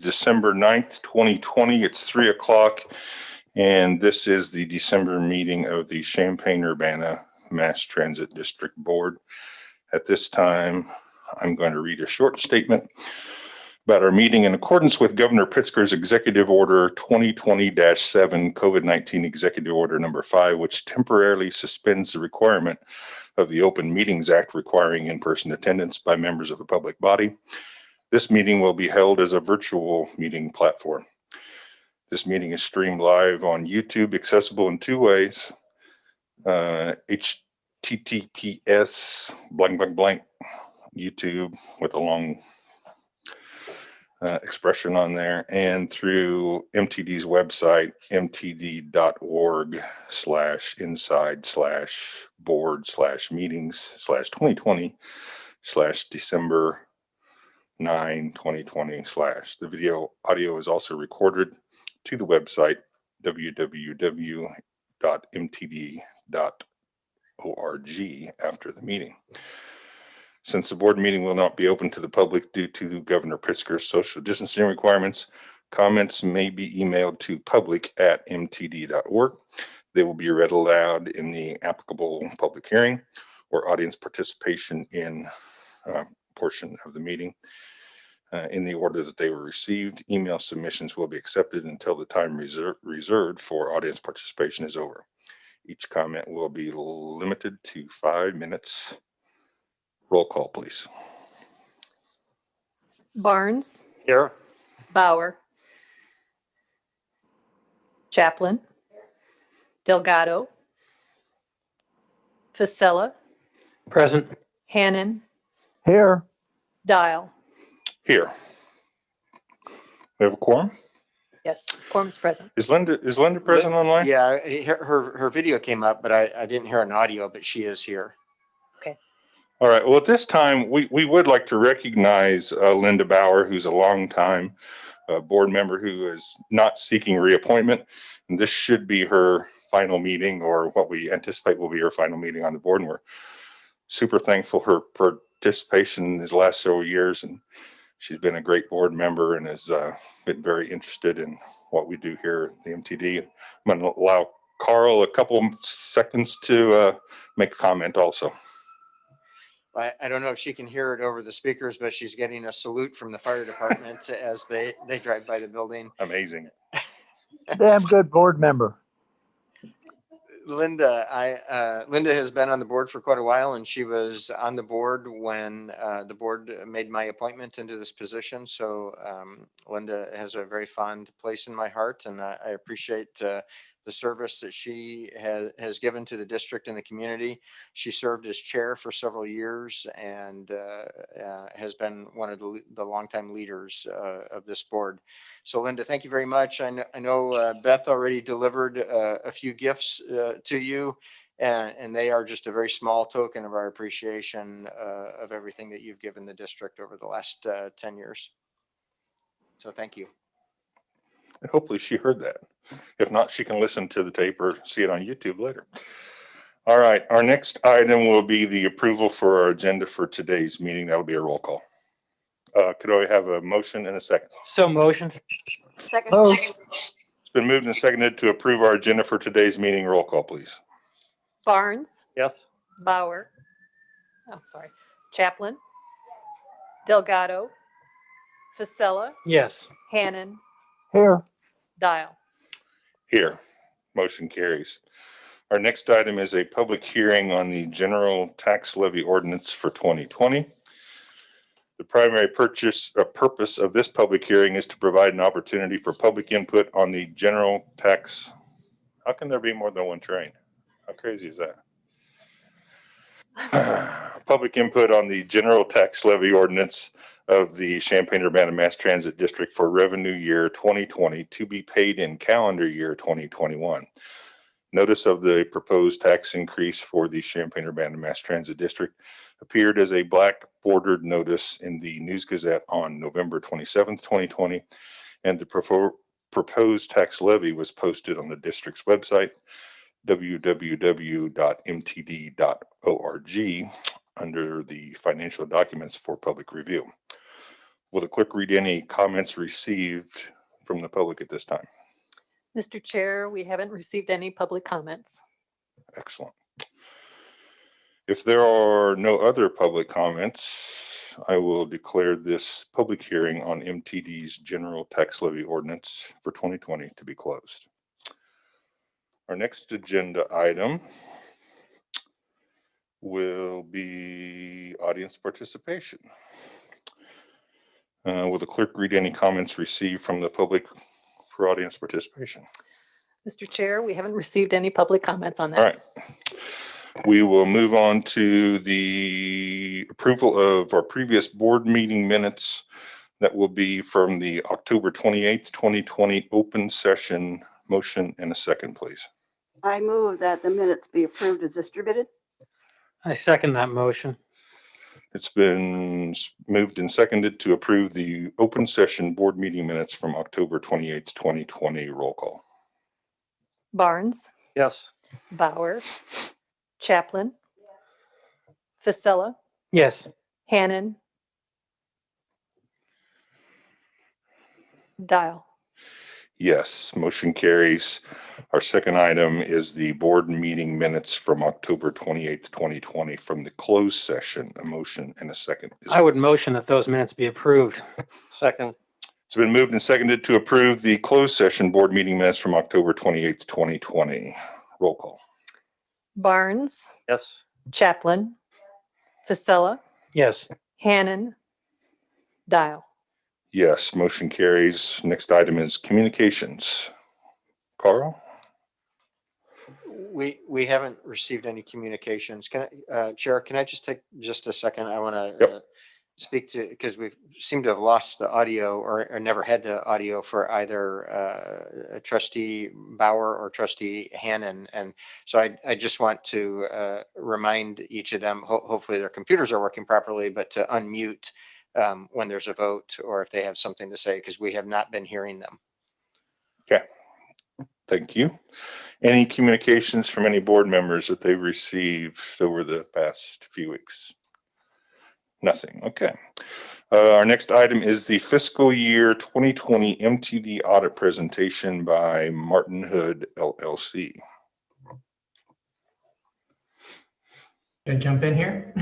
December 9th, 2020. It's 3 o'clock, and this is the December meeting of the Champaign-Urbana Mass Transit District Board. At this time, I'm going to read a short statement about our meeting in accordance with Governor Pritzker's Executive Order 2020-7, COVID-19 Executive Order number 5, which temporarily suspends the requirement of the Open Meetings Act requiring in-person attendance by members of the public body. This meeting will be held as a virtual meeting platform. This meeting is streamed live on YouTube, accessible in two ways. HTTPS YouTube with a long expression on there, and through MTD's website, mtd.org/inside/board/meetings/2020/December 9, 2020 /. The video audio is also recorded to the website www.mtd.org after the meeting. Since the board meeting will not be open to the public due to Governor Pritzker's social distancing requirements, comments may be emailed to public@mtd.org. They will be read aloud in the applicable public hearing or audience participation in portion of the meeting in the order that they were received. Email submissions will be accepted until the time reserved for audience participation is over. Each comment will be limited to 5 minutes. Roll call, please. Barnes. Here. Bauer. Chaplin. Delgado. Fasella. Present. Hannon. Here. Dial. Here. We have a quorum. Yes, quorum's present. Is Linda present online? Yeah, her video came up, but I didn't hear an audio, but she is here. All right. Well, at this time, we would like to recognize Linda Bauer, who's a longtime board member who is not seeking reappointment. And this should be her final meeting, or what we anticipate will be her final meeting on the board. And we're super thankful for her participation in these last several years. And she's been a great board member and has been very interested in what we do here at the MTD. I'm going to allow Carl a couple seconds to make a comment also. I don't know if she can hear it over the speakers, but she's getting a salute from the fire department as they drive by the building. Amazing. Damn good board member. Linda has been on the board for quite a while, and she was on the board when the board made my appointment into this position. So Linda has a very fond place in my heart, and I appreciate the service that she has given to the district and the community. She served as chair for several years and has been one of the longtime leaders of this board. So Linda, thank you very much. I know Beth already delivered a few gifts to you, and they are just a very small token of our appreciation of everything that you've given the district over the last 10 years. So thank you. And hopefully she heard that. If not, she can listen to the tape or see it on YouTube later. All right, our next item will be the approval for our agenda for today's meeting. That'll be a roll call. Could I have a motion and a second? So motion. Second. Oh. It's been moved and seconded to approve our agenda for today's meeting. Roll call, please. Barnes. Yes. Bauer. Oh, sorry. Chaplin. Delgado. Fasella. Yes. Hannon. Here. Dial. Here. Motion carries. Our next item is a public hearing on the general tax levy ordinance for 2020. The primary purpose of this public hearing is to provide an opportunity for public input on the general tax. How can there be more than one train? How crazy is that? Public input on the general tax levy ordinance of the Champaign-Urbana Mass Transit District for revenue year 2020 to be paid in calendar year 2021. Notice of the proposed tax increase for the Champaign-Urbana Mass Transit District appeared as a black bordered notice in the News Gazette on November 27th, 2020, and the proposed tax levy was posted on the district's website, www.mtd.org, under the financial documents for public review. Will the clerk read any comments received from the public at this time? Mr. Chair, we haven't received any public comments. Excellent. If there are no other public comments, I will declare this public hearing on MTD's general tax levy ordinance for 2020 to be closed. Our next agenda item will be audience participation. Will the clerk read any comments received from the public for audience participation? Mr. Chair, we haven't received any public comments on All that. right. We will move on to the approval of our previous board meeting minutes. That will be from the October 28th, 2020 open session. Motion and a second, please. I move that the minutes be approved as distributed. I second that motion. It's been moved and seconded to approve the open session board meeting minutes from October 28th, 2020. Roll call. Barnes, Yes. Bauer, Chaplin, Fasella, Yes. Hannon, Dial. Yes, motion carries. Our second item is the board meeting minutes from October 28th, 2020 from the closed session. A motion and a second. I would motion that those minutes be approved. Second. It's been moved and seconded to approve the closed session board meeting minutes from October 28th, 2020. Roll call. Barnes, Yes. Chaplin, Fasella, Yes. Hannon, Dial. Yes, motion carries. Next item is communications. Carl? We haven't received any communications. Chair, can I just take just a second? I want to Yep. speak to, because we seem to have lost the audio or never had the audio for either trustee Bauer or trustee Hannon. And so I just want to remind each of them, hopefully their computers are working properly, but to unmute when there's a vote or if they have something to say, because we have not been hearing them. Okay. Thank you. Any communications from any board members that they've received over the past few weeks? Nothing. Okay. Our next item is the fiscal year 2020 MTD audit presentation by Martin Hood, LLC. Can I jump in here?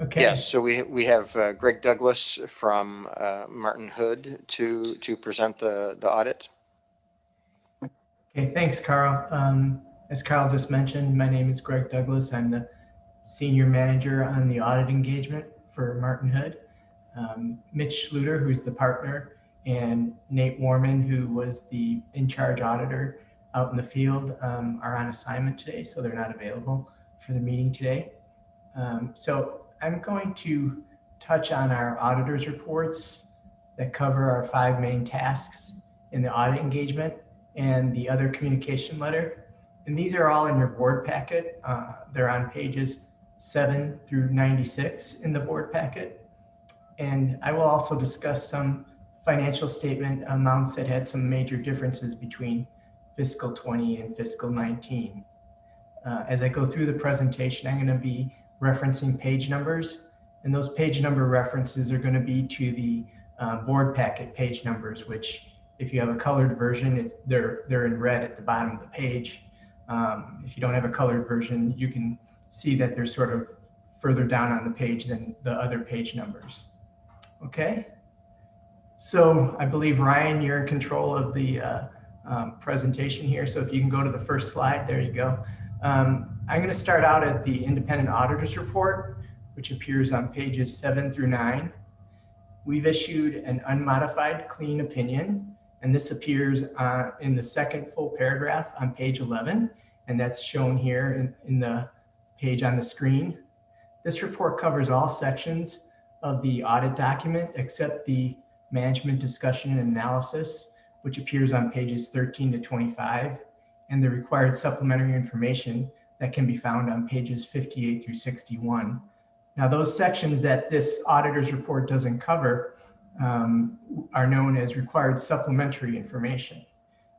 Okay. Yes, so we have Greg Douglas from Martin Hood to present the audit. Okay, thanks, Carl. As Carl just mentioned, my name is Greg Douglas. I'm the senior manager on the audit engagement for Martin Hood. Mitch Schluter, who's the partner, and Nate Warman, who was the in-charge auditor out in the field, are on assignment today, so they're not available for the meeting today. So I'm going to touch on our auditor's reports that cover our 5 main tasks in the audit engagement and the other communication letter. And these are all in your board packet. They're on pages 7 through 96 in the board packet. And I will also discuss some financial statement amounts that had some major differences between fiscal 20 and fiscal 19. As I go through the presentation, I'm going to be referencing page numbers, and those page number references are going to be to the board packet page numbers, which if you have a colored version, they're in red at the bottom of the page. If you don't have a colored version, you can see that they're sort of further down on the page than the other page numbers. Okay, so I believe Ryan, you're in control of the presentation here. So if you can go to the first slide, there you go. I'm going to start out at the independent auditor's report, which appears on pages 7 through 9. We've issued an unmodified clean opinion, and this appears in the second full paragraph on page 11, and that's shown here in the page on the screen. This report covers all sections of the audit document except the management discussion and analysis, which appears on pages 13 to 25, and the required supplementary information that can be found on pages 58 through 61. Now, those sections that this auditor's report doesn't cover are known as required supplementary information.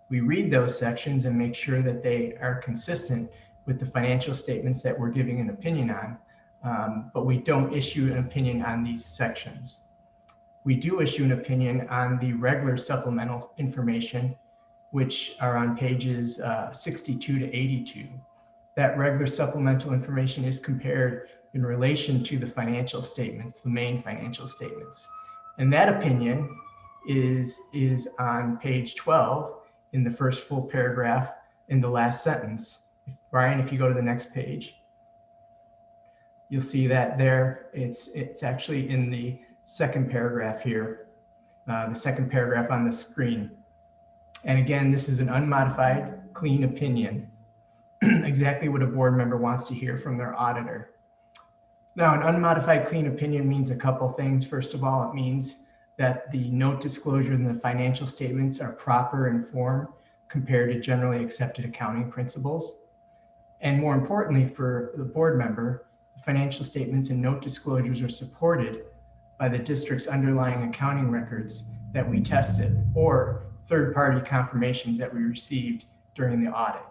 We read those sections and make sure that they are consistent with the financial statements that we're giving an opinion on. but we don't issue an opinion on these sections. We do issue an opinion on the regular supplemental information, which are on pages 62 to 82. That regular supplemental information is compared in relation to the financial statements, the main financial statements. And that opinion is on page 12 in the first full paragraph in the last sentence. Brian, if you go to the next page, you'll see that there, it's actually in the second paragraph here, the second paragraph on the screen. And again, this is an unmodified, clean opinion, exactly what a board member wants to hear from their auditor. Now, an unmodified, clean opinion means a couple things. First of all, it means that the note disclosure and the financial statements are proper in form compared to generally accepted accounting principles. And more importantly, for the board member, the financial statements and note disclosures are supported by the district's underlying accounting records that we tested or third-party confirmations that we received during the audit.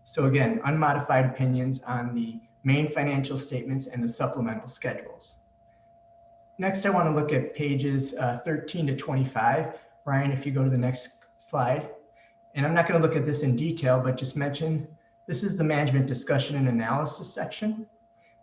So again, unmodified opinions on the main financial statements and the supplemental schedules. Next, I want to look at pages 13 to 25. Ryan, if you go to the next slide. And I'm not going to look at this in detail, but just mention this is the management discussion and analysis section.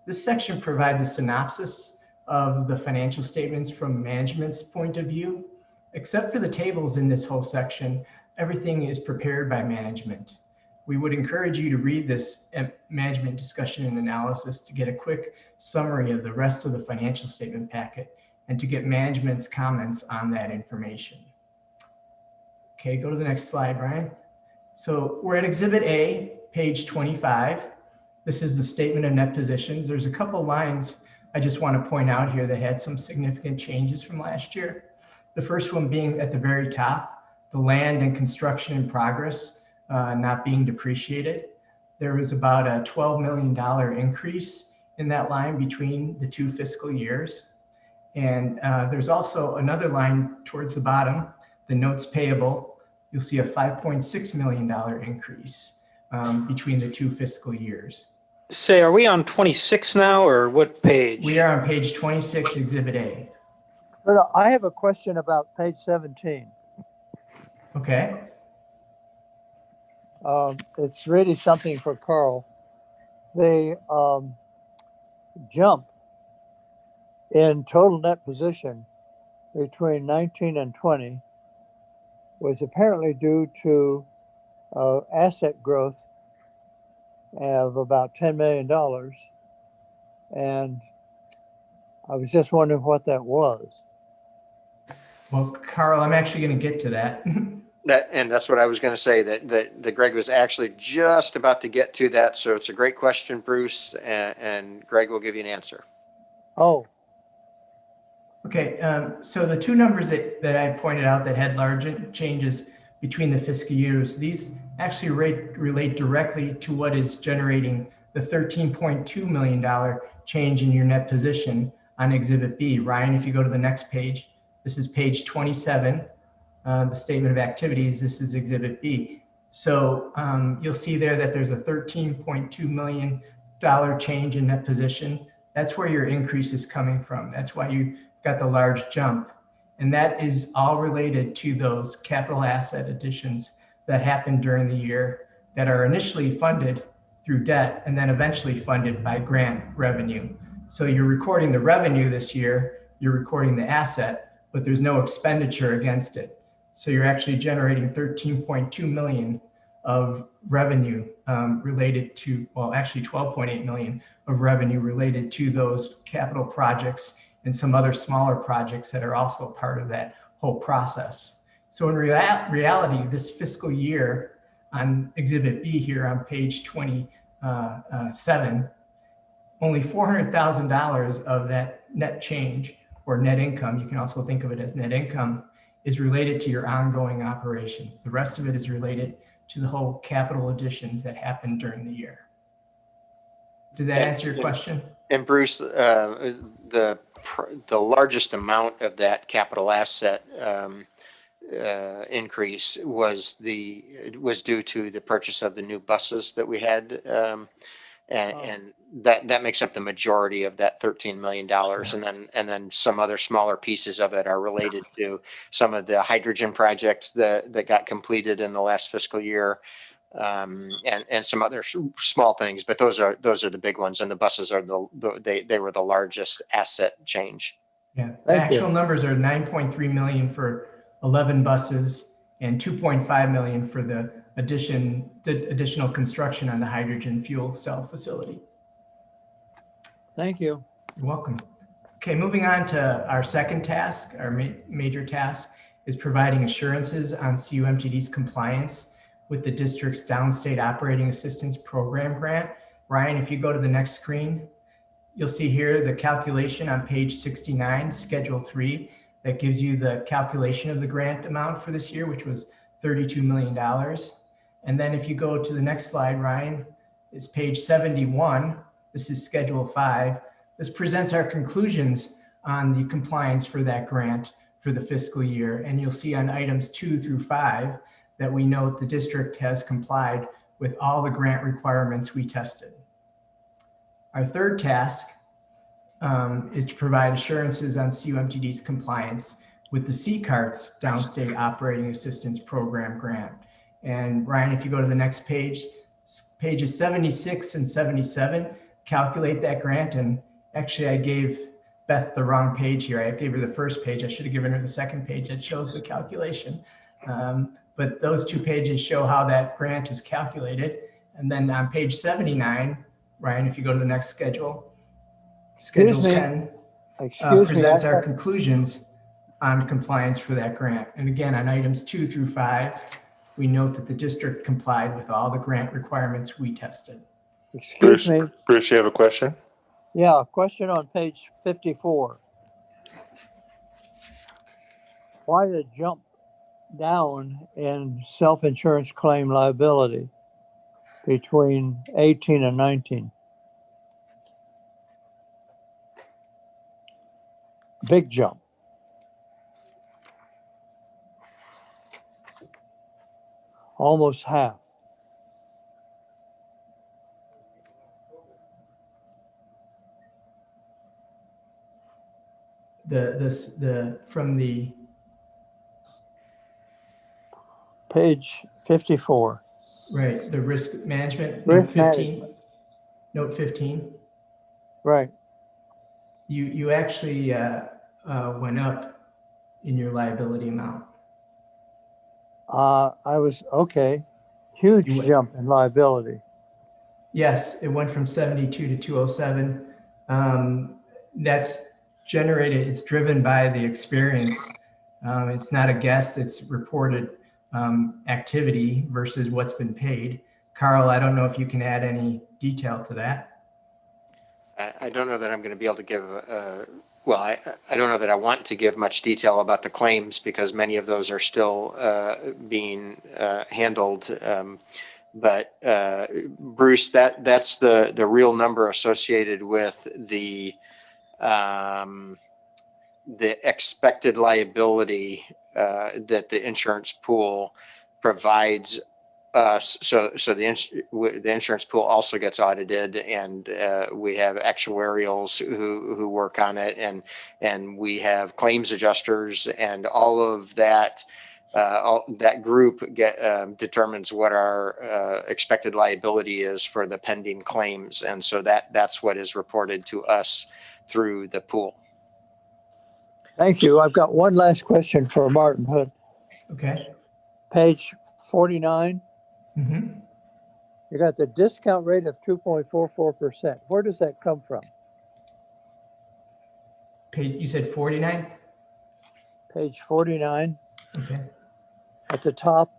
This section provides a synopsis of the financial statements from management's point of view. Except for the tables in this whole section, everything is prepared by management. We would encourage you to read this management discussion and analysis to get a quick summary of the rest of the financial statement packet and to get management's comments on that information. Okay, go to the next slide, Brian. So we're at Exhibit A, page 25. This is the statement of net positions. There's a couple lines I just want to point out here that had some significant changes from last year. The first one being at the very top, the land and construction in progress not being depreciated. There was about a $12 million increase in that line between the two fiscal years. And there's also another line towards the bottom, the notes payable. You'll see a $5.6 million increase between the two fiscal years. Say, are we on 26 now or what page? We are on page 26, Exhibit A. But I have a question about page 17. Okay. It's really something for Carl. The jump in total net position between 19 and 20 was apparently due to asset growth of about $10 million. And I was just wondering what that was. Well, Carl, I'm actually going to get to that. And that's what I was going to say, that Greg was actually just about to get to that. So it's a great question, Bruce, and Greg will give you an answer. Oh, Okay, so the two numbers that I pointed out that had large changes between the fiscal years, these actually relate directly to what is generating the $13.2 million change in your net position on Exhibit B. Ryan, if you go to the next page, this is page 27, the statement of activities, this is Exhibit B. So you'll see there that there's a $13.2 million change in net position. That's where your increase is coming from. That's why you got the large jump. And that is all related to those capital asset additions that happened during the year that are initially funded through debt and then eventually funded by grant revenue. So you're recording the revenue this year, you're recording the asset, but there's no expenditure against it. So you're actually generating 13.2 million of revenue related to, well, actually 12.8 million of revenue related to those capital projects and some other smaller projects that are also part of that whole process. So in reality, this fiscal year on Exhibit B here on page 27, only $400,000 of that net change or net income, you can also think of it as net income, is related to your ongoing operations. The rest of it is related to the whole capital additions that happened during the year. Did that answer your question? And Bruce, the largest amount of that capital asset increase was due to the purchase of the new buses that we had And that makes up the majority of that $13 million. And then some other smaller pieces of it are related to some of the hydrogen projects that got completed in the last fiscal year. And some other small things, but those are the big ones. And the buses are they were the largest asset change. Yeah, the Thank you. actual numbers are 9.3 million for 11 buses and 2.5 million for the additional construction on the hydrogen fuel cell facility. Thank you. You're welcome. Okay, moving on to our second task, our major task is providing assurances on CUMTD's compliance with the district's Downstate Operating Assistance Program grant. Ryan, if you go to the next screen, you'll see here the calculation on page 69, Schedule 3, that gives you the calculation of the grant amount for this year, which was $32 million. And then if you go to the next slide, Ryan, is page 71. This is Schedule 5. This presents our conclusions on the compliance for that grant for the fiscal year. And you'll see on items 2 through 5 that we note the district has complied with all the grant requirements we tested. Our third task is to provide assurances on CUMTD's compliance with the CCART's Downstate Operating Assistance Program grant. And Ryan, if you go to the next page, pages 76 and 77, calculate that grant. And actually I gave Beth the wrong page here. I gave her the first page. I should have given her the second page that shows the calculation. But those 2 pages show how that grant is calculated. And then on page 79, Ryan, if you go to the next schedule, Schedule 10 presents our conclusions on compliance for that grant. And again, on items 2 through 5, we note that the district complied with all the grant requirements we tested. Excuse me. Bruce, you have a question? Yeah, question on page 54. Why the jump down in self-insurance claim liability between 18 and 19? Big jump. Almost half. From the Page 54. right, the risk management, Risk note 15. management. Note 15. Right. You actually went up in your liability amount. I was, okay. Huge You went- jump in liability. Yes, it went from 72 to 207. That's generated, it's driven by the experience. It's not a guess, it's reported activity versus what's been paid. Carl, I don't know if you can add any detail to that. I don't know that I'm going to be able to give, well, I don't know that I want to give much detail about the claims because many of those are still being handled. But Bruce, that's the real number associated with the expected liability that the insurance pool provides us. So the insurance pool also gets audited, and we have actuarials who work on it, and we have claims adjusters, and all of that. That group determines what our expected liability is for the pending claims, and so that's what is reported to us through the pool. Thank you. I've got one last question for Martin Hood. Okay. Page 49. Mm-hmm. You got the discount rate of 2.44%. Where does that come from? You said 49? Page 49 Okay. at the top.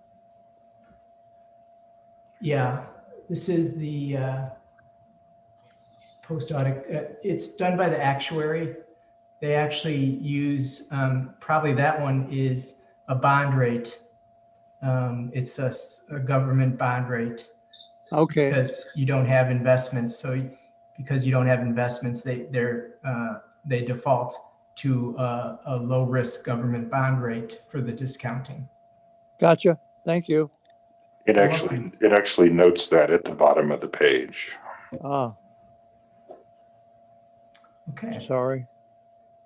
Yeah, this is the post audit. It's done by the actuary. They actually use, probably that one is a bond rate. It's a government bond rate. Okay. Because you don't have investments. So because you don't have investments, they default to a low risk government bond rate for the discounting. Gotcha. Thank you. It actually notes that at the bottom of the page. Ah, Okay. sorry.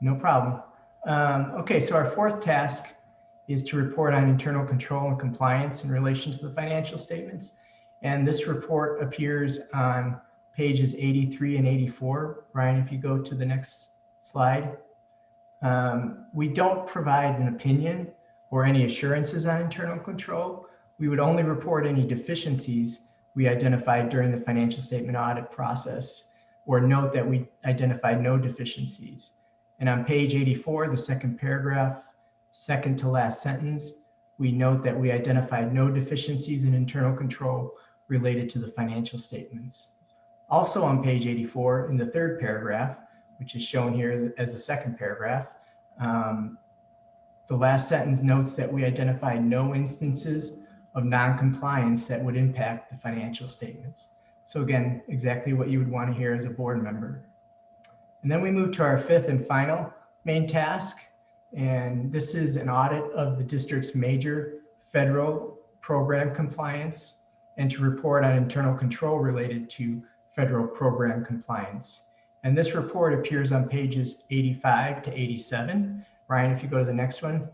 No problem. Okay, so our fourth task is to report on internal control and compliance in relation to the financial statements. And this report appears on pages 83 and 84. Ryan, if you go to the next slide. We don't provide an opinion or any assurances on internal control. We would only report any deficiencies we identified during the financial statement audit process, or note that we identified no deficiencies. And on page 84, the second paragraph, second to last sentence, we note that we identified no deficiencies in internal control related to the financial statements. Also on page 84, in the third paragraph, which is shown here as the second paragraph, the last sentence notes that we identified no instances of non-compliance that would impact the financial statements. So again, exactly what you would want to hear as a board member. And then we move to our fifth and final main task. And this is an audit of the district's major federal program compliance and to report on internal control related to federal program compliance. And this report appears on pages 85 to 87. Ryan, if you go to the next one.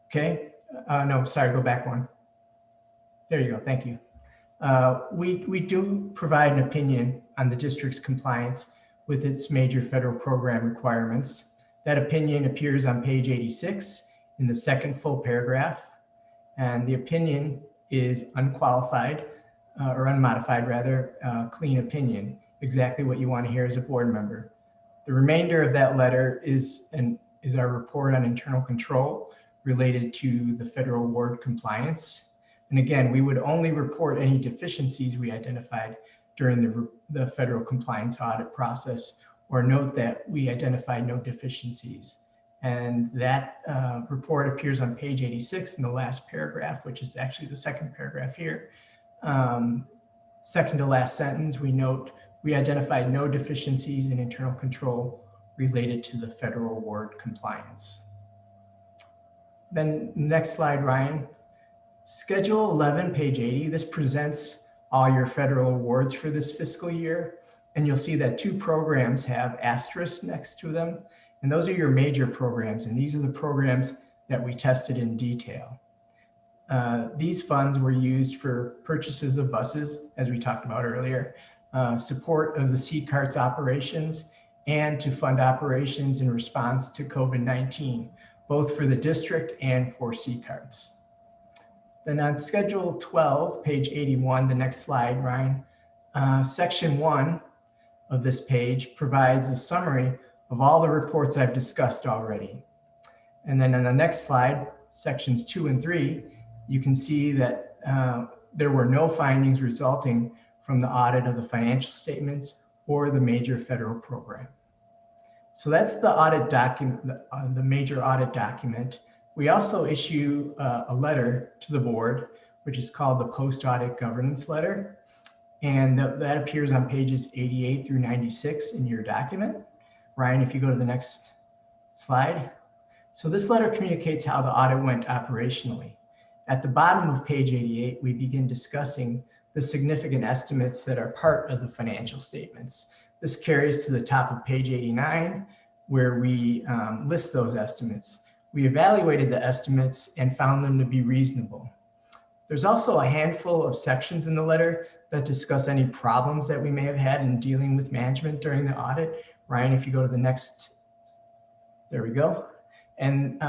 Okay, no, sorry, go back one. There you go, thank you. We do provide an opinion on the district's compliance with its major federal program requirements. That opinion appears on page 86 in the second full paragraph. And the opinion is unqualified or unmodified rather, clean opinion, exactly what you want to hear as a board member. The remainder of that letter is our report on internal control related to the federal award compliance. And again, we would only report any deficiencies we identified during the federal compliance audit process, or note that we identified no deficiencies. And that report appears on page 86 in the last paragraph, which is actually the second paragraph here. Second to last sentence, we note we identified no deficiencies in internal control related to the federal award compliance. Then next slide, Ryan. Schedule 11, page 80, this presents all your federal awards for this fiscal year. And you'll see that 2 programs have asterisks next to them. And those are your major programs. And these are the programs that we tested in detail. These funds were used for purchases of buses, as we talked about earlier, support of the C-CARTS operations, and to fund operations in response to COVID-19, both for the district and for C-CARTS. Then on Schedule 12, page 81, the next slide, Ryan, Section 1 of this page provides a summary of all the reports I've discussed already. And then on the next slide, Sections 2 and 3, you can see that there were no findings resulting from the audit of the financial statements or the major federal program. So that's the audit document, the major audit document. We also issue a letter to the board, which is called the post-audit governance letter. And that appears on pages 88 through 96 in your document. Ryan, if you go to the next slide. So this letter communicates how the audit went operationally. At the bottom of page 88, we begin discussing the significant estimates that are part of the financial statements. This carries to the top of page 89, where we list those estimates. We evaluated the estimates and found them to be reasonable. There's also a handful of sections in the letter that discuss any problems that we may have had in dealing with management during the audit. Ryan, if you go to the next, there we go. And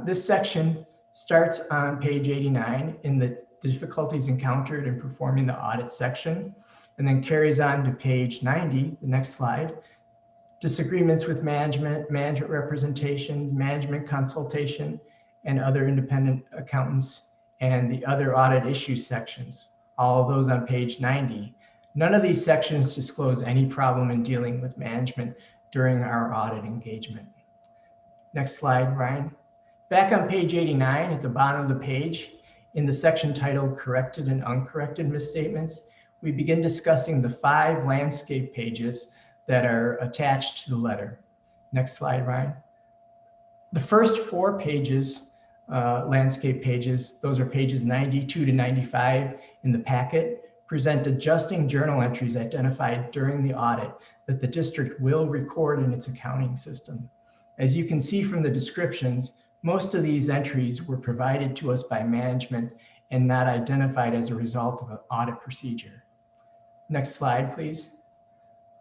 this section starts on page 89 in the difficulties encountered in performing the audit section, and then carries on to page 90, the next slide, disagreements with management, management representation, management consultation, and other independent accountants, and the other audit issues sections, all of those on page 90. None of these sections disclose any problem in dealing with management during our audit engagement. Next slide, Ryan. Back on page 89 at the bottom of the page, in the section titled Corrected and Uncorrected Misstatements, we begin discussing the 5 landscape pages that are attached to the letter. Next slide, Ryan. The first 4 pages, landscape pages, those are pages 92 to 95 in the packet, present adjusting journal entries identified during the audit that the district will record in its accounting system. As you can see from the descriptions, most of these entries were provided to us by management and not identified as a result of an audit procedure. Next slide, please.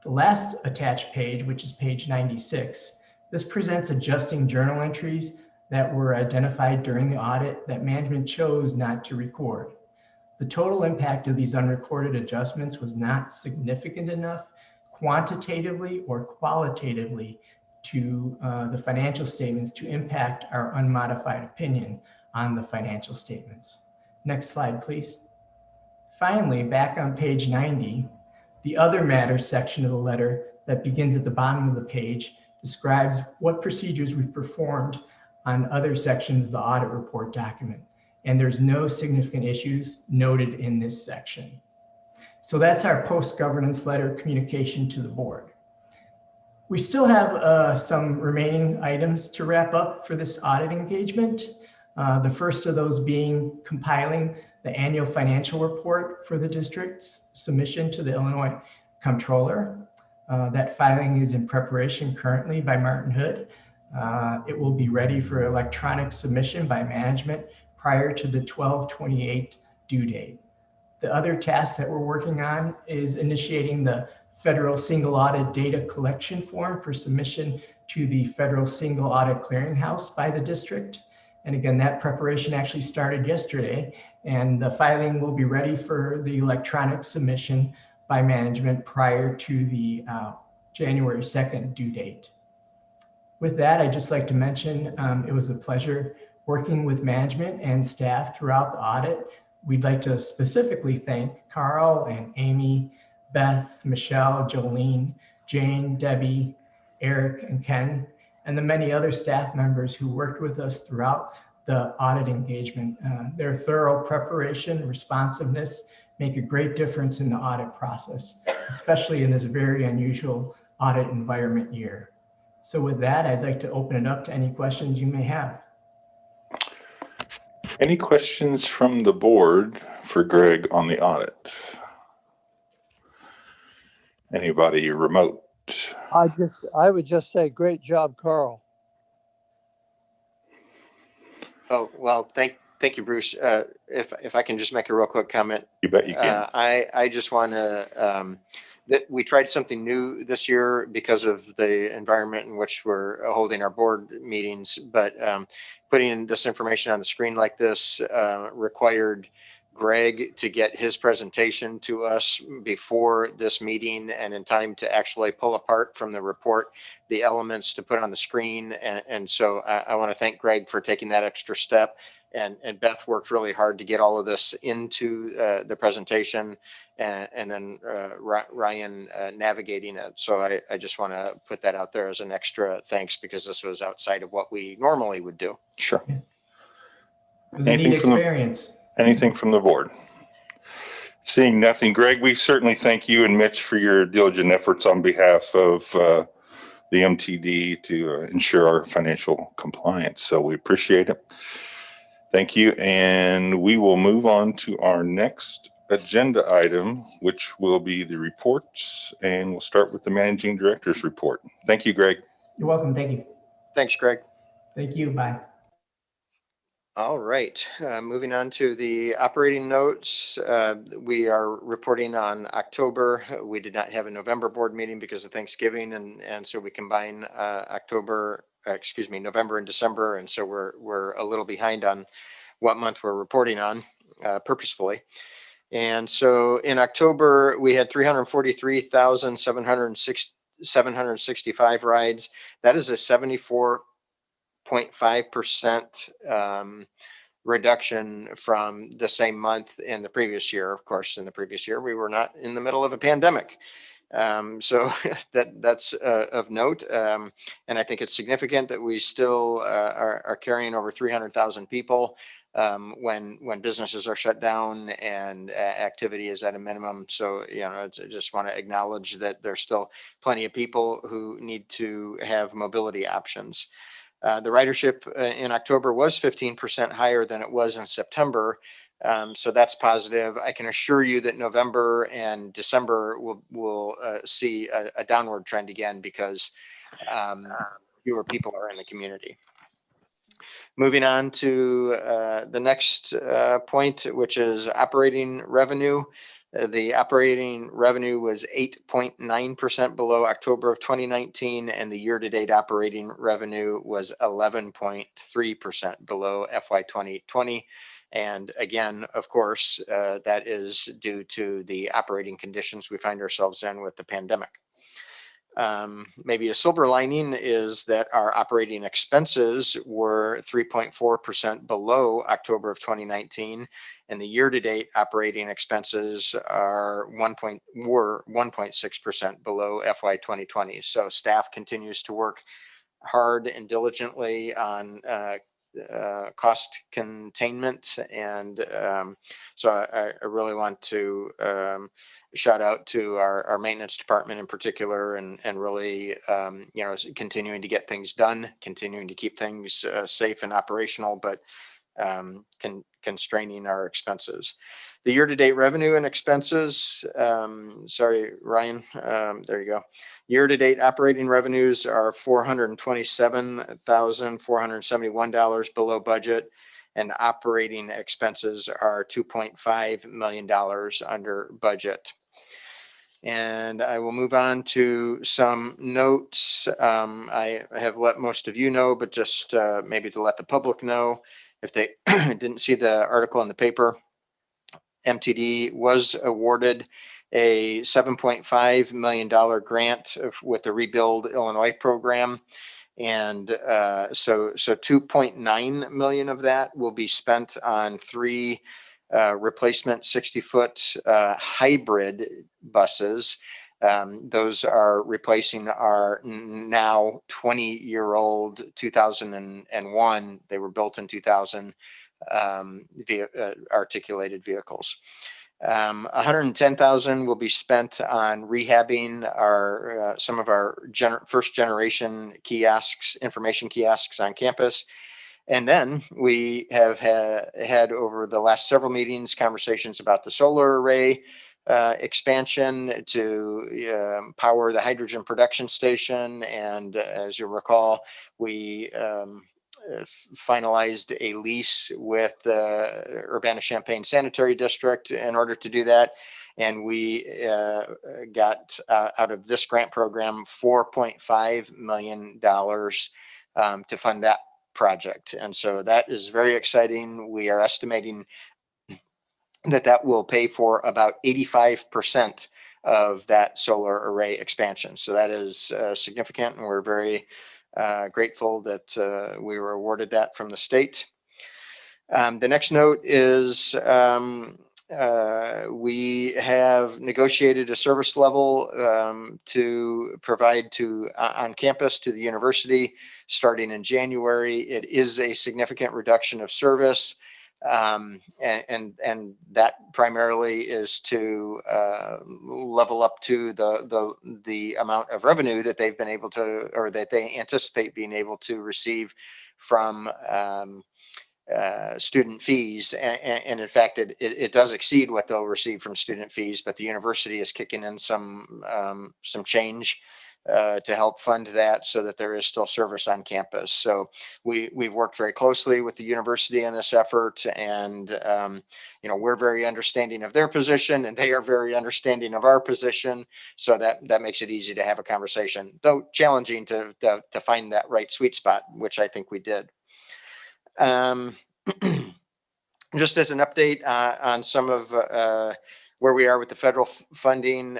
The last attached page, which is page 96, this presents adjusting journal entries that were identified during the audit that management chose not to record. The total impact of these unrecorded adjustments was not significant enough quantitatively or qualitatively to the financial statements to impact our unmodified opinion on the financial statements. Next slide, please. Finally, back on page 90, the other matters section of the letter that begins at the bottom of the page describes what procedures we performed on other sections of the audit report document. And there's no significant issues noted in this section. So that's our post-governance letter communication to the board. We still have some remaining items to wrap up for this audit engagement. The first of those being compiling the annual financial report for the district's submission to the Illinois Comptroller. That filing is in preparation currently by Martin Hood. It will be ready for electronic submission by management prior to the 12/28 due date. The other task that we're working on is initiating the Federal Single Audit Data Collection Form for submission to the Federal Single Audit Clearinghouse by the district. And again, that preparation actually started yesterday, and the filing will be ready for the electronic submission by management prior to the January 2nd due date. With that, I'd just like to mention it was a pleasure working with management and staff throughout the audit. We'd like to specifically thank Carl and Amy, Beth, Michelle, Jolene, Jane, Debbie, Eric, and Ken, and the many other staff members who worked with us throughout the audit engagement. Their thorough preparation, responsiveness make a great difference in the audit process, especially in this very unusual audit environment year. So with that, I'd like to open it up to any questions you may have. Any questions from the board for Greg on the audit? Anybody remote? I would just say, great job, Carl. Oh, well, thank you, Bruce. If I can just make a real quick comment. You bet you can. I just want to, that we tried something new this year because of the environment in which we're holding our board meetings, but putting this information on the screen like this required Greg to get his presentation to us before this meeting and in time to actually pull apart from the report the elements to put on the screen. And so I want to thank Greg for taking that extra step. And Beth worked really hard to get all of this into the presentation, and then Ryan navigating it. So I just want to put that out there as an extra thanks, because this was outside of what we normally would do. Sure. It was a neat experience. Anything from the board? Seeing nothing, Greg, we certainly thank you and Mitch for your diligent efforts on behalf of the MTD to ensure our financial compliance. So we appreciate it. Thank you. And we will move on to our next agenda item, which will be the reports. And we'll start with the managing director's report. Thank you, Greg. You're welcome. Thank you. Thanks, Greg. Thank you. Bye. All right, moving on to the operating notes. We are reporting on October. We did not have a November board meeting because of Thanksgiving, and so we combine November and December, and so we're a little behind on what month we're reporting on purposefully. And so in October, we had 343,765 rides. That is a 74.5% reduction from the same month in the previous year. Of course, in the previous year, we were not in the middle of a pandemic. So that's of note. And I think it's significant that we still are carrying over 300,000 people when businesses are shut down and activity is at a minimum. So, I just want to acknowledge that there's still plenty of people who need to have mobility options. The ridership in October was 15% higher than it was in September, So that's positive. I can assure you that November and December will see a downward trend again because fewer people are in the community. Moving on to the next point, which is operating revenue. The operating revenue was 8.9% below October of 2019, and the year-to-date operating revenue was 11.3% below FY 2020. And again, of course, that is due to the operating conditions we find ourselves in with the pandemic. Maybe a silver lining is that our operating expenses were 3.4% below October of 2019, and the year-to-date operating expenses were 1.6% below FY 2020. So staff continues to work hard and diligently on cost containment, and so I really want to shout out to our maintenance department in particular, and really continuing to get things done, continuing to keep things safe and operational, but constraining our expenses. The year-to-date revenue and expenses, sorry, Ryan, there you go. Year-to-date operating revenues are $427,471 below budget, and operating expenses are $2.5 million under budget. And I will move on to some notes. I have let most of you know, but just maybe to let the public know, if they didn't see the article in the paper, MTD was awarded a $7.5 million grant with the Rebuild Illinois program. And so 2.9 million of that will be spent on 3 replacement 60-foot hybrid buses. Those are replacing our now 20-year-old 2001. They were built in 2000 articulated vehicles. 110,000 will be spent on rehabbing some of our first generation kiosks, information kiosks on campus. And then we have had over the last several meetings, conversations about the solar array expansion to power the hydrogen production station. And as you'll recall, we finalized a lease with the Urbana-Champaign Sanitary District in order to do that. And we got out of this grant program $4.5 million to fund that project. And so that is very exciting. We are estimating that will pay for about 85% of that solar array expansion. So that is significant, and we're very grateful that we were awarded that from the state. The next note is we have negotiated a service level to provide on campus to the university starting in January. It is a significant reduction of service. And that primarily is to level up to the amount of revenue that they've been able to, or that they anticipate being able to receive from student fees. And in fact, it does exceed what they'll receive from student fees, but the university is kicking in some change to help fund that so that there is still service on campus. So we've worked very closely with the university in this effort, and we're very understanding of their position, and they are very understanding of our position. So that makes it easy to have a conversation, though challenging to find that right sweet spot, which I think we did. Just as an update on some of where we are with the federal funding,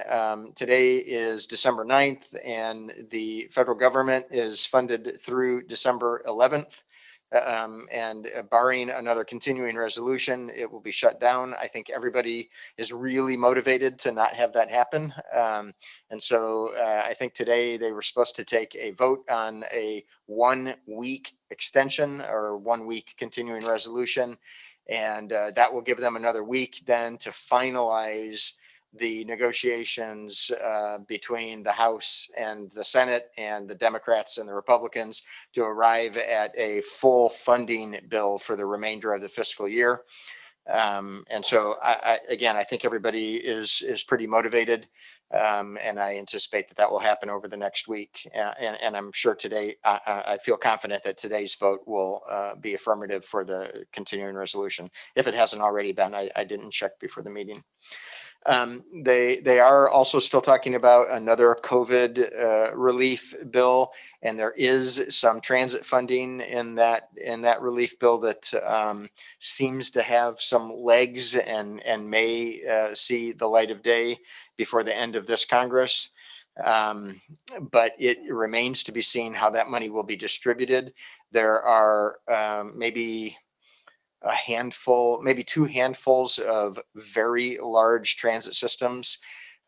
today is December 9th, and the federal government is funded through December 11th. And barring another continuing resolution, it will be shut down. I think everybody is really motivated to not have that happen. And so I think today they were supposed to take a vote on a 1-week extension or 1-week continuing resolution. And that will give them another week then to finalize the negotiations between the House and the Senate and the Democrats and the Republicans to arrive at a full funding bill for the remainder of the fiscal year. And so again, I think everybody is pretty motivated. And I anticipate that will happen over the next week. And I'm sure today, I feel confident that today's vote will be affirmative for the continuing resolution. If it hasn't already been, I didn't check before the meeting. They are also still talking about another COVID relief bill, and there is some transit funding in that relief bill that seems to have some legs and may see the light of day before the end of this Congress. But it remains to be seen how that money will be distributed. There are maybe a handful, maybe 2 handfuls of very large transit systems,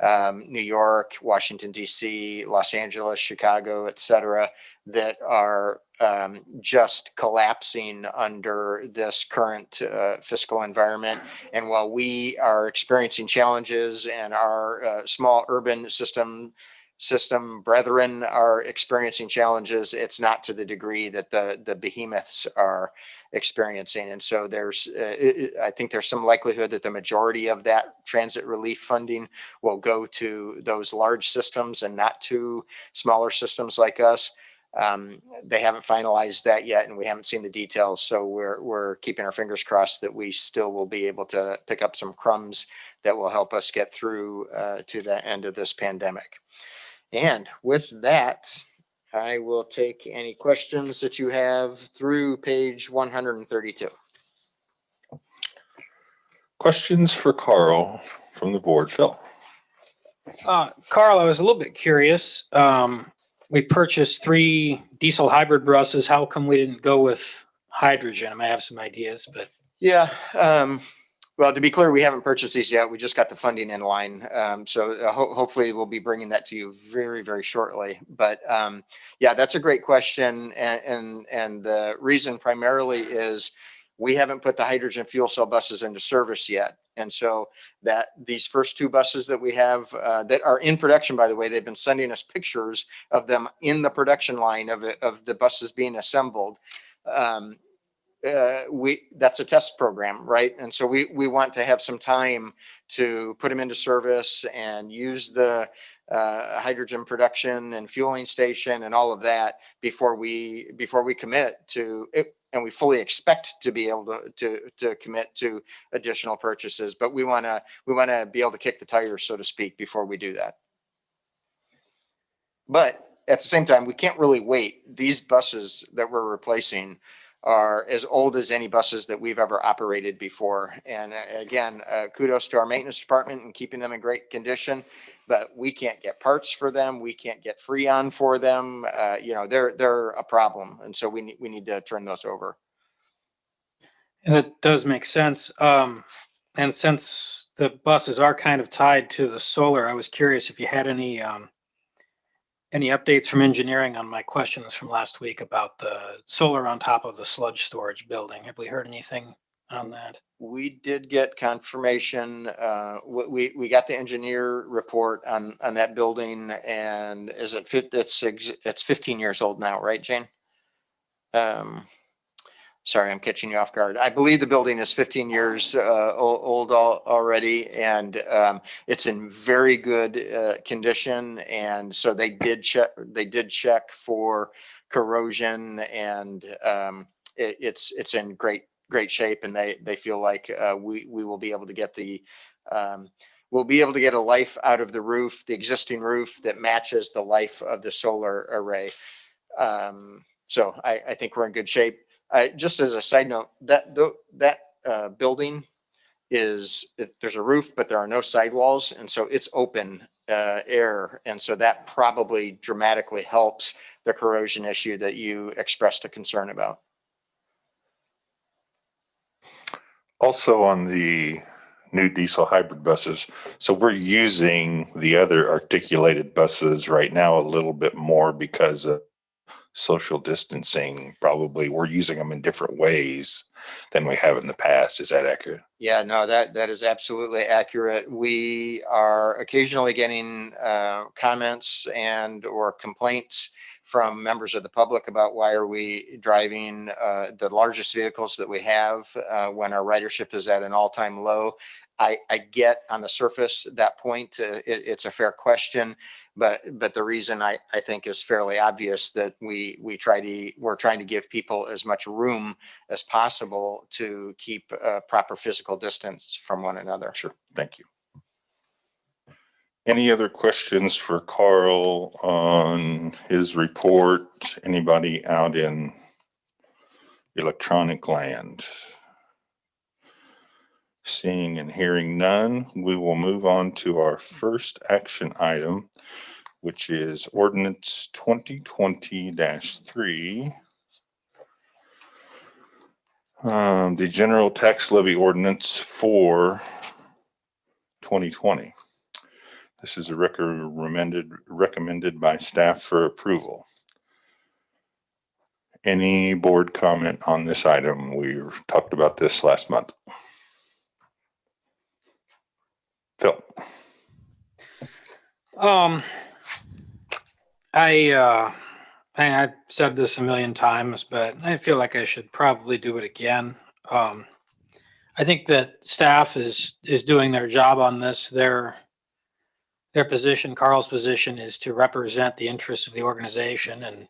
New York, Washington, D.C., Los Angeles, Chicago, et cetera, that are just collapsing under this current fiscal environment. And while we are experiencing challenges and our small urban system brethren are experiencing challenges, it's not to the degree that the behemoths are experiencing. And so I think there's some likelihood that the majority of that transit relief funding will go to those large systems and not to smaller systems like us. They haven't finalized that yet, and we haven't seen the details. So we're keeping our fingers crossed that we still will be able to pick up some crumbs that will help us get through to the end of this pandemic. And with that, I will take any questions that you have through page 132. Questions for Carl from the board? Phil? Carl, I was a little bit curious. We purchased 3 diesel hybrid buses. How come we didn't go with hydrogen? I might have some ideas, but. Yeah. Well, to be clear, we haven't purchased these yet. We just got the funding in line. So hopefully we'll be bringing that to you very, very shortly. But yeah, that's a great question. And the reason primarily is we haven't put the hydrogen fuel cell buses into service yet. And so that these first 2 buses that we have that are in production, by the way, they've been sending us pictures of them in the production line of the buses being assembled. That's a test program, right? And so we want to have some time to put them into service and use the hydrogen production and fueling station and all of that before we commit to it. And we fully expect to be able to commit to additional purchases, but we want to be able to kick the tires, so to speak, before we do that. But at the same time, we can't really wait. These buses that we're replacing are as old as any buses that we've ever operated before. And again, kudos to our maintenance department and keeping them in great condition, but we can't get parts for them. We can't get Freon for them. They're a problem. And so we need to turn those over. And it does make sense. And since the buses are kind of tied to the solar, I was curious if you had any updates from engineering on my questions from last week about the solar on top of the sludge storage building. Have we heard anything on that? We did get confirmation. We got the engineer report on that building, and it's 15 years old now, right, Jane? Sorry, I'm catching you off guard. I believe the building is 15 years old already, and it's in very good condition. And so they did check for corrosion, and it's in great shape. And they feel like we will be able to get we'll be able to get a life out of the roof, the existing roof, that matches the life of the solar array. So I think we're in good shape. Just as a side note, that building there's a roof, but there are no sidewalls. And so it's open air. And so that probably dramatically helps the corrosion issue that you expressed a concern about. Also on the new diesel hybrid buses, so we're using the other articulated buses right now a little bit more because of social distancing. Probably we're using them in different ways than we have in the past. Is that accurate? Yeah, no, that is absolutely accurate. We are occasionally getting comments and or complaints from members of the public about why are we driving the largest vehicles that we have when our ridership is at an all-time low. I get on the surface that point. It's a fair question, but the reason I think is fairly obvious that we're trying to give people as much room as possible to keep proper physical distance from one another. Sure. Thank you. Any other questions for Carl on his report? Anybody out in electronic land? Seeing and hearing none, we will move on to our first action item, which is ordinance 2020-3. The general tax levy ordinance for 2020. This is recommended by staff for approval. Any board comment on this item? We talked about this last month. Phil. I've said this a million times, but I feel like I should probably do it again. I think that staff is doing their job on this. Their position, Carl's position, is to represent the interests of the organization, and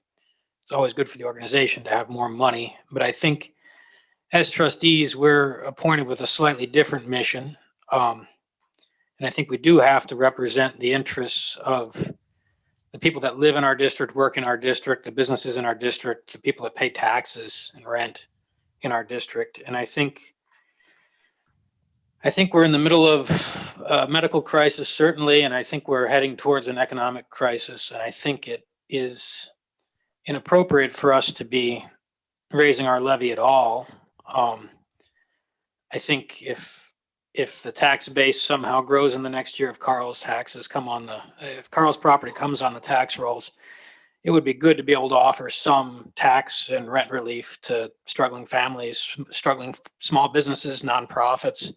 it's always good for the organization to have more money. But I think as trustees, we're appointed with a slightly different mission. And I think we do have to represent the interests of the people that live in our district, work in our district, the businesses in our district, the people that pay taxes and rent in our district. And I think we're in the middle of a medical crisis, certainly, and I think we're heading towards an economic crisis. And I think it is inappropriate for us to be raising our levy at all. I think if the tax base somehow grows in the next year, if Carl's property comes on the tax rolls, it would be good to be able to offer some tax and rent relief to struggling families, struggling small businesses, nonprofits,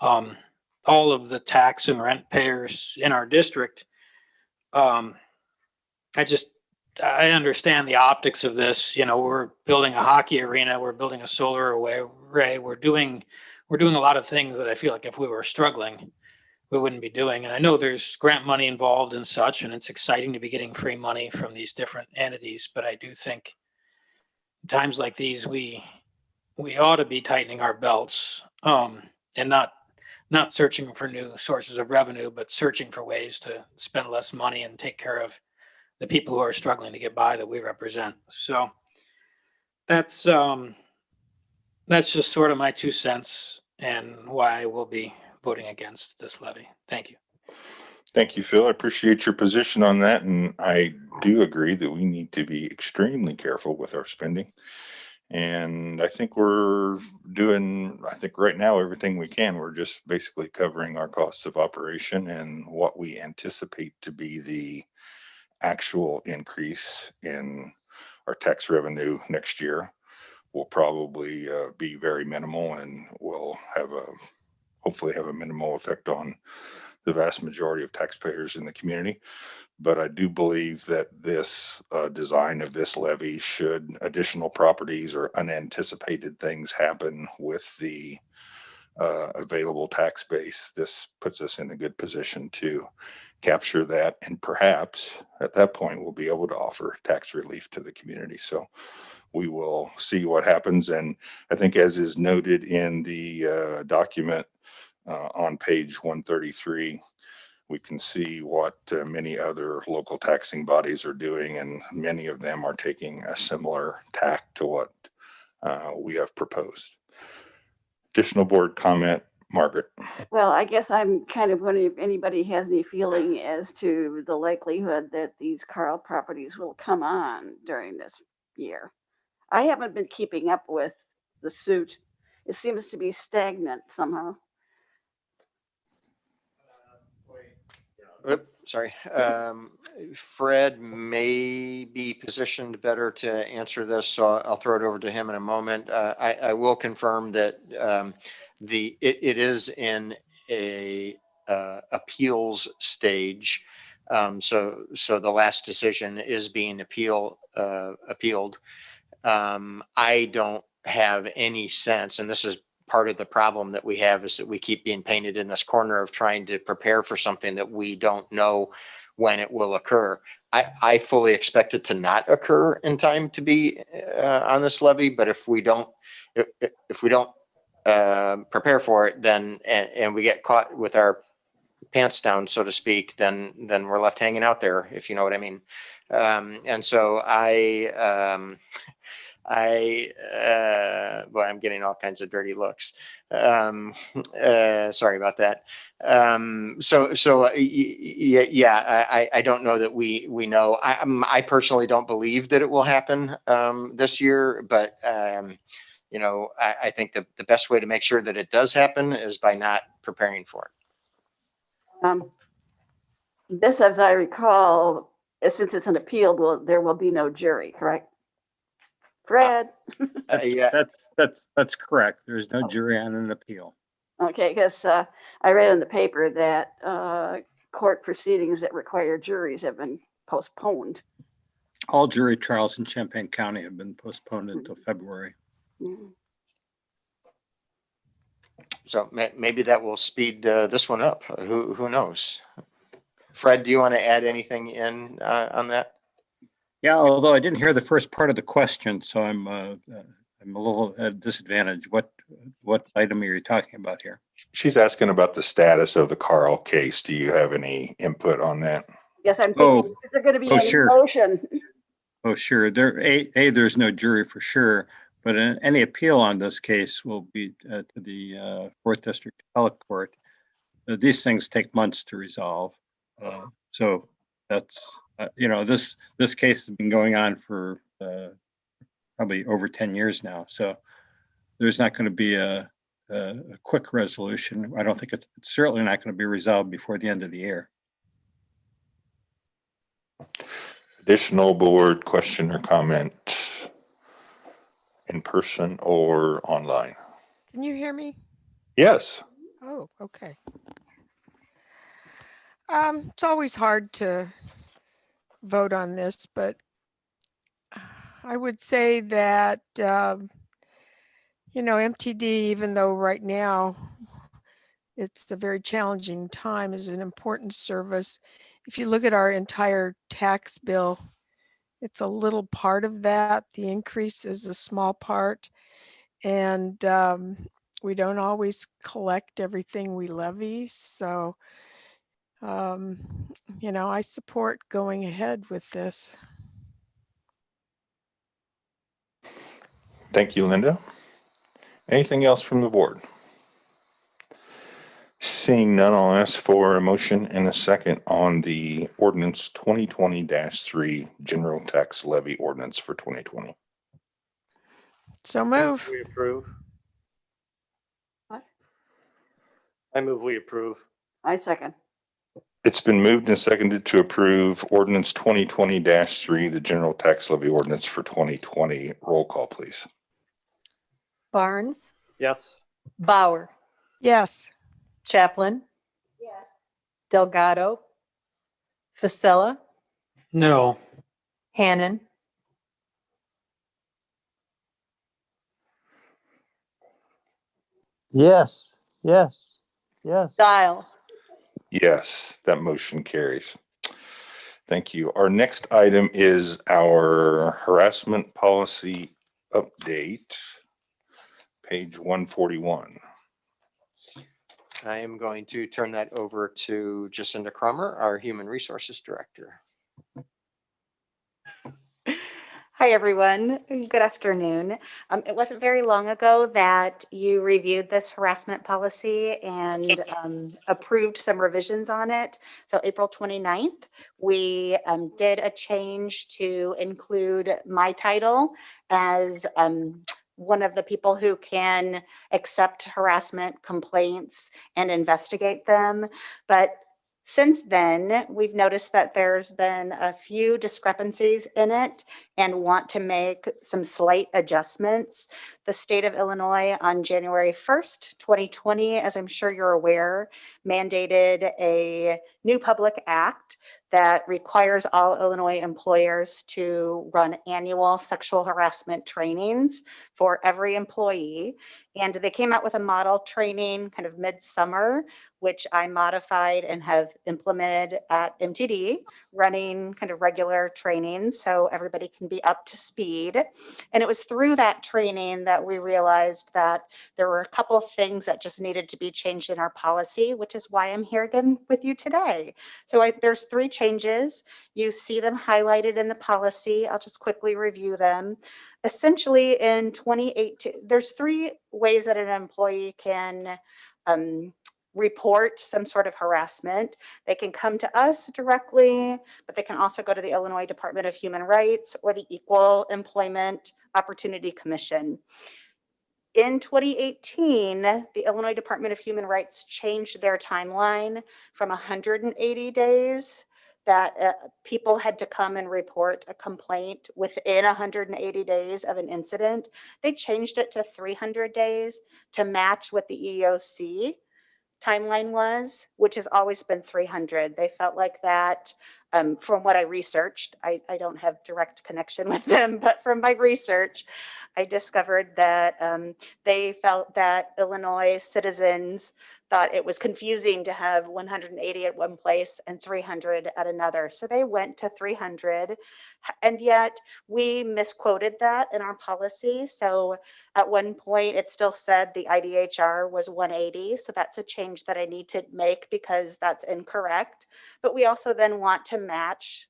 all of the tax and rent payers in our district. I understand the optics of this. You know, we're building a hockey arena, we're building a solar array, we're doing a lot of things that I feel like if we were struggling, we wouldn't be doing. And I know there's grant money involved and such, and it's exciting to be getting free money from these different entities. But I do think times like these, we ought to be tightening our belts, and not searching for new sources of revenue, but searching for ways to spend less money and take care of the people who are struggling to get by that we represent. So that's just sort of my 2 cents and why I will be voting against this levy. Thank you. Thank you, Phil. I appreciate your position on that. And I do agree that we need to be extremely careful with our spending. And I think we're doing, right now, everything we can. We're just basically covering our costs of operation and what we anticipate to be the actual increase in our tax revenue next year will probably be very minimal, and will hopefully have a minimal effect on the vast majority of taxpayers in the community. But I do believe that this design of this levy, should additional properties or unanticipated things happen with the available tax base, this puts us in a good position to capture that, and perhaps at that point we'll be able to offer tax relief to the community. So we will see what happens. And I think, as is noted in the document on page 133, we can see what many other local taxing bodies are doing, and many of them are taking a similar tack to what we have proposed. Additional board comment, Margaret. Well, I guess I'm kind of wondering if anybody has any feeling as to the likelihood that these Carl properties will come on during this year. I haven't been keeping up with the suit. It seems to be stagnant somehow. Sorry. Fred may be positioned better to answer this, so I'll throw it over to him in a moment. I will confirm that it is in a appeals stage. So the last decision is being appealed. I don't have any sense, and this is part of the problem that we have, is that we keep being painted in this corner of trying to prepare for something that we don't know when it will occur. I fully expect it to not occur in time to be on this levy, but if we don't prepare for it, then and we get caught with our pants down, so to speak, then we're left hanging out there, if you know what I mean. And so boy, I'm getting all kinds of dirty looks. Sorry about that. I don't know that we know. I personally don't believe that it will happen this year, but you know, I think the best way to make sure that it does happen is by not preparing for it. This, as I recall, since it's an appeal, there will be no jury, correct? Fred? Yeah. That's correct. There's no jury on an appeal. Okay, because I read in the paper that court proceedings that require juries have been postponed. All jury trials in Champaign County have been postponed until February. Mhm. So maybe that will speed this one up. Who knows? Fred, do you want to add anything in on that? Yeah, although I didn't hear the first part of the question, so I'm a little at a disadvantage. What item are you talking about here? She's asking about the status of the Carl case. Do you have any input on that? Yes, I'm thinking, is there going to be any sure. motion? Oh, sure. There's no jury for sure, but any appeal on this case will be to the 4th District Appellate Court. These things take months to resolve. So that's, you know, this case has been going on for probably over 10 years now. So there's not going to be a quick resolution. I don't think it's certainly not going to be resolved before the end of the year. Additional board question or comment in person or online? Can you hear me? Yes. Oh, okay. It's always hard to vote on this, but I would say that, you know, MTD, even though right now it's a very challenging time, is an important service. If you look at our entire tax bill, it's a little part of that. The increase is a small part. And we don't always collect everything we levy. So, you know, I support going ahead with this. Thank you, Linda. Anything else from the board? Seeing none, I'll ask for a motion and a second on the ordinance 2020-3 general tax levy ordinance for 2020. So move. We approve. What? I move we approve. I second. It's been moved and seconded to approve ordinance 2020-3, the general tax levy ordinance for 2020. Roll call, please. Barnes, Yes. Bauer, Yes. Chaplin, Yes. Delgado, Fasella, No. Hannon, Yes, yes. Dial. Yes, that motion carries. Thank you. Our next item is our harassment policy update, page 141. I am going to turn that over to Jacinda Crummer, our Human Resources Director. Hi, everyone. Good afternoon. It wasn't very long ago that you reviewed this harassment policy and approved some revisions on it. So April 29th, we did a change to include my title as one of the people who can accept harassment complaints and investigate them. But since then, we've noticed that there's been a few discrepancies in it and want to make some slight adjustments. The state of Illinois on January 1st, 2020, as I'm sure you're aware, mandated a new public act that requires all Illinois employers to run annual sexual harassment trainings for every employee. And they came out with a model training kind of midsummer, which I modified and have implemented at MTD, running kind of regular trainings so everybody can be up to speed. And it was through that training that we realized that there were a couple of things that just needed to be changed in our policy, which is why I'm here again with you today. So there's 3 changes. You see them highlighted in the policy. I'll just quickly review them. Essentially in 2018, there's 3 ways that an employee can report some sort of harassment. They can come to us directly, but they can also go to the Illinois Department of Human Rights or the Equal Employment Opportunity Commission. In 2018, the Illinois Department of Human Rights changed their timeline from 180 days that people had to come and report a complaint within 180 days of an incident. They changed it to 300 days to match what the EEOC timeline was, which has always been 300. They felt like that, from what I researched, I don't have direct connection with them, but from my research, I discovered that they felt that Illinois citizens thought it was confusing to have 180 at one place and 300 at another. So they went to 300, and yet we misquoted that in our policy. So at one point it still said the IDHR was 180. So that's a change that I need to make because that's incorrect. But we also then want to match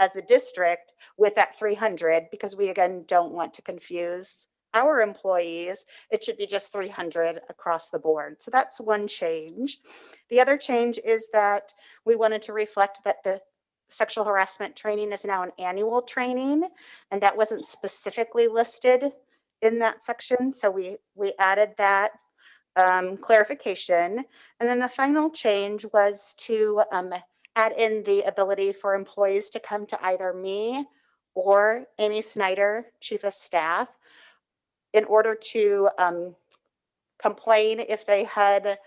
as the district with that 300 because we again don't want to confuse our employees. It should be just 300 across the board. So that's one change. The other change is that we wanted to reflect that the sexual harassment training is now an annual training, and that wasn't specifically listed in that section. So we added that clarification. And then the final change was to add in the ability for employees to come to either me or Amy Snyder, Chief of Staff, in order to complain if they had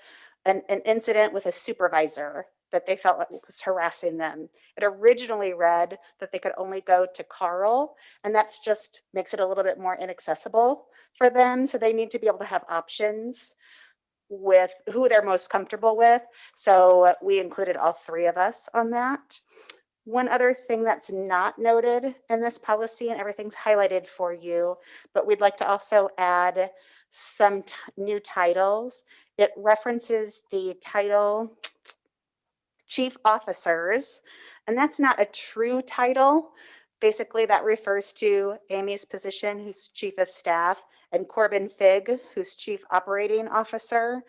an incident with a supervisor that they felt like was harassing them. It originally read that they could only go to Carl, and that's just makes it a little bit more inaccessible for them. So they need to be able to have options with who they're most comfortable with. So we included all 3 of us on that. One other thing that's not noted in this policy, and everything's highlighted for you, but we'd like to also add some new titles. It references the title Chief Officers, and that's not a true title. Basically, that refers to Amy's position, who's Chief of Staff, and Corbin Figg, who's Chief Operating Officer.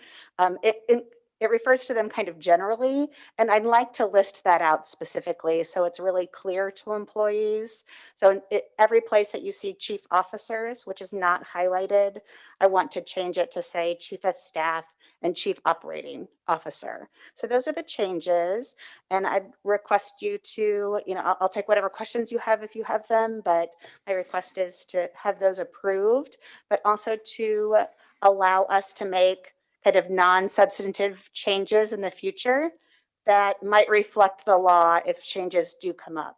It refers to them kind of generally, and I'd like to list that out specifically so it's really clear to employees. So every place that you see Chief Officers, which is not highlighted, I want to change it to say Chief of Staff and Chief Operating Officer. So those are the changes, and I request you to, I'll take whatever questions you have if you have them, but my request is to have those approved, but also to allow us to make kind of non-substantive changes in the future that might reflect the law if changes do come up.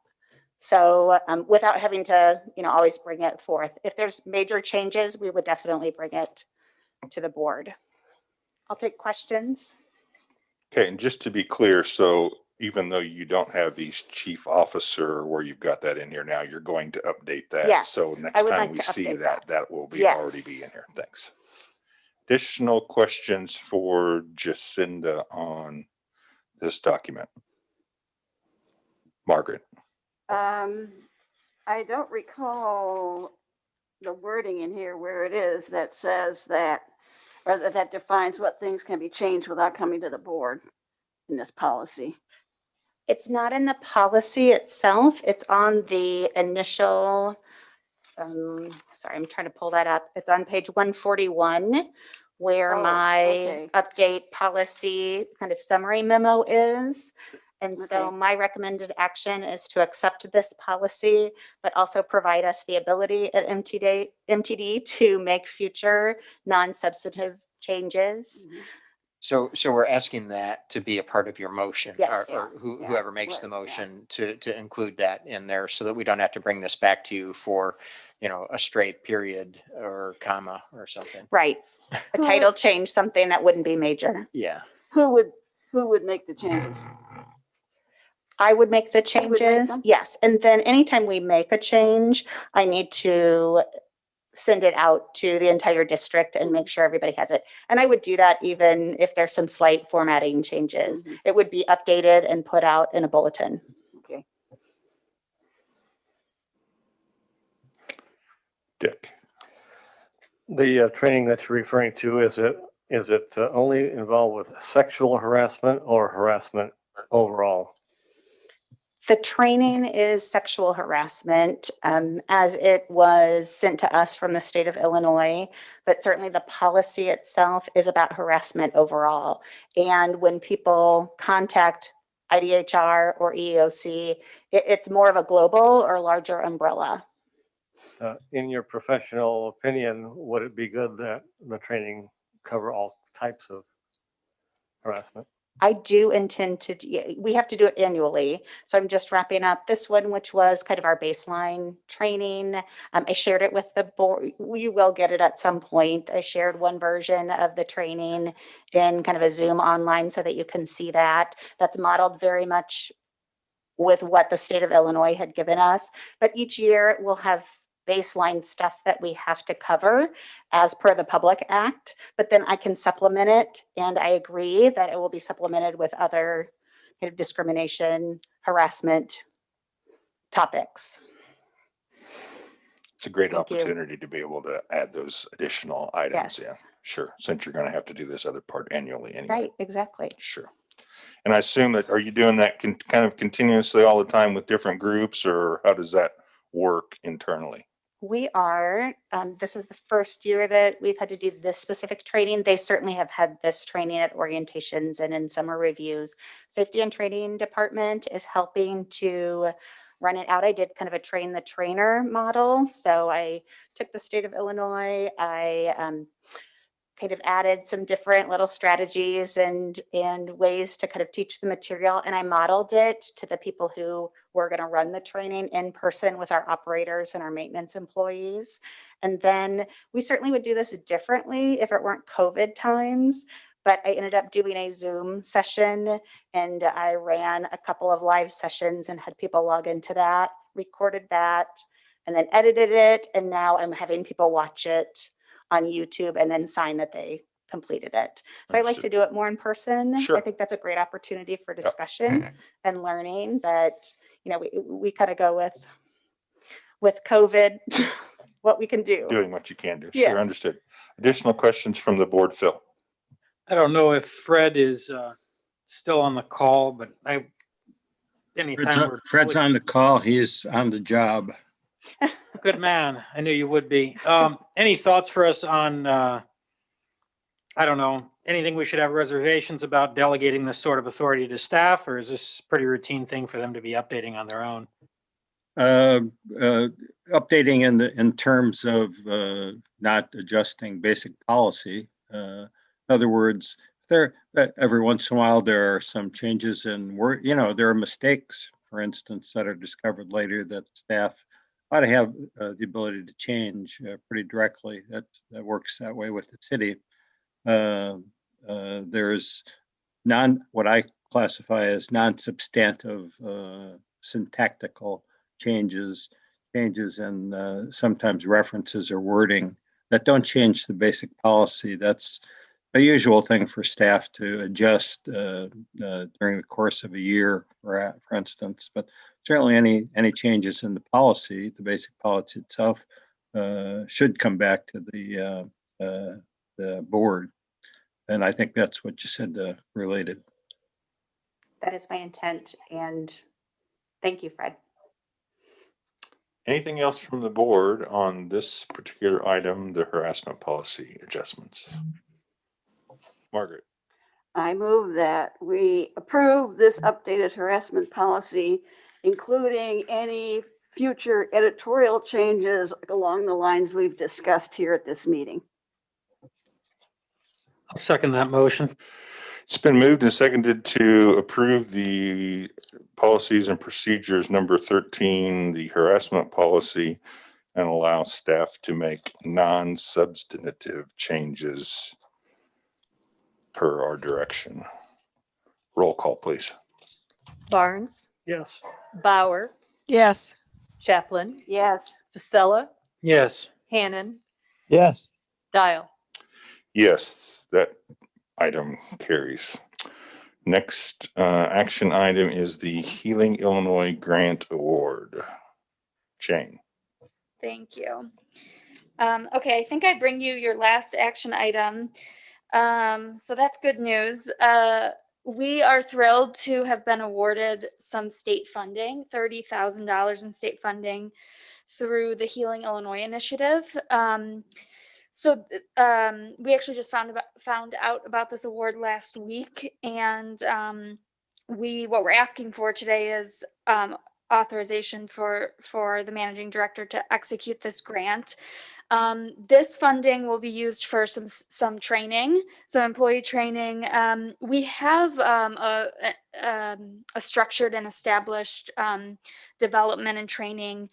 So without having to, always bring it forth. If there's major changes, we would definitely bring it to the board. I'll take questions. Okay, and just to be clear, so even though you don't have these chief officer where you've got that in here now, you're going to update that. Yes, So I next would time like we to see update that, that. that will be Yes. already be in here. Thanks. Additional questions for Jacinda on this document? Margaret? I don't recall the wording in here where it is that says that, or that defines what things can be changed without coming to the board in this policy. It's not in the policy itself. It's on the initial, sorry, I'm trying to pull that up. It's on page 141 where my update policy kind of summary memo is. And so my recommended action is to accept this policy, but also provide us the ability at MTD to make future non-substantive changes. So we're asking that to be a part of your motion, Yes. or Yeah, whoever makes the right, yeah. motion to include that in there so that we don't have to bring this back to you for, a straight period or comma or something. Right. A title change, something that wouldn't be major. Yeah. Who would make the changes? I would make the would make changes, them? yes. And then anytime we make a change, I need to send it out to the entire district and make sure everybody has it. And I would do that even if there's some slight formatting changes. Mhm. It would be updated and put out in a bulletin. Okay. Dick. The training that you're referring to, is it only involved with sexual harassment or harassment overall? The training is sexual harassment, as it was sent to us from the state of Illinois, but certainly the policy itself is about harassment overall. And when people contact IDHR or EEOC, it's more of a global or larger umbrella. In your professional opinion, would it be good that the training cover all types of harassment? I do intend to, we have to do it annually. So I'm just wrapping up this one, which was kind of our baseline training. I shared it with the board. You will get it at some point. I shared one version of the training in kind of a Zoom online so that you can see that. That's modeled very much with what the state of Illinois had given us. But each year we'll have baseline stuff that we have to cover as per the Public Act, but then I can supplement it. And I agree that it will be supplemented with other kind of discrimination, harassment topics. It's a great Thank you. opportunity to be able to add those additional items in. Yes. Sure, since you're going to have to do this other part annually anyway. Right, exactly. Sure. And I assume that, are you doing that kind of continuously all the time with different groups, or how does that work internally? We are, this is the first year that we've had to do this specific training. They certainly have had this training at orientations and in summer reviews. Safety and Training Department is helping to run it out. I did kind of a train the trainer model. So I took the state of Illinois, I kind of added some different little strategies and ways to kind of teach the material. And I modeled it to the people who were going to run the training in person with our operators and our maintenance employees. And then we certainly would do this differently if it weren't COVID times. But I ended up doing a Zoom session and I ran a couple of live sessions and had people log into that, recorded that, and then edited it. And now I'm having people watch it on YouTube and then sign that they completed it. So I like to do it more in person. Sure. I think that's a great opportunity for discussion and learning, but we kind of go with COVID, what we can do. Doing what you can do. Yes. Sure, understood. Additional questions from the board, Phil? I don't know if Fred is still on the call, but Fred's on the call. He's on the job. Good man. I knew you would be. Any thoughts for us on, I don't know, anything we should have reservations about delegating this sort of authority to staff, or is this a pretty routine thing for them to be updating on their own? Updating in terms of not adjusting basic policy. In other words, every once in a while there are some changes in word. There are mistakes, for instance, that are discovered later that staff ought to have the ability to change pretty directly. That works that way with the city. There's what I classify as non-substantive syntactical changes and sometimes references or wording that don't change the basic policy. That's a usual thing for staff to adjust during the course of a year, for instance. But certainly any changes in the policy, the basic policy itself, should come back to the board. And I think that's what you said related. That is my intent. And thank you, Fred. Anything else from the board on this particular item, the harassment policy adjustments? Margaret. I move that we approve this updated harassment policy, including any future editorial changes along the lines we've discussed here at this meeting. I'll second that motion. It's been moved and seconded to approve the policies and procedures number 13, the harassment policy, and allow staff to make non-substantive changes per our direction. Roll call, please. Barnes, Yes. Bauer, Yes. Chaplin, Yes, Vasella, Yes. Hannon, Yes, Dial. Yes, that item carries. Next action item is the Healing Illinois Grant Award. Jane. Thank you. Okay, I think I bring you your last action item. So that's good news. We are thrilled to have been awarded some state funding, $30,000 in state funding through the Healing Illinois initiative. We actually just found out about this award last week, and what we're asking for today is authorization for the managing director to execute this grant. This funding will be used for some training, some employee training. We have a structured and established development and training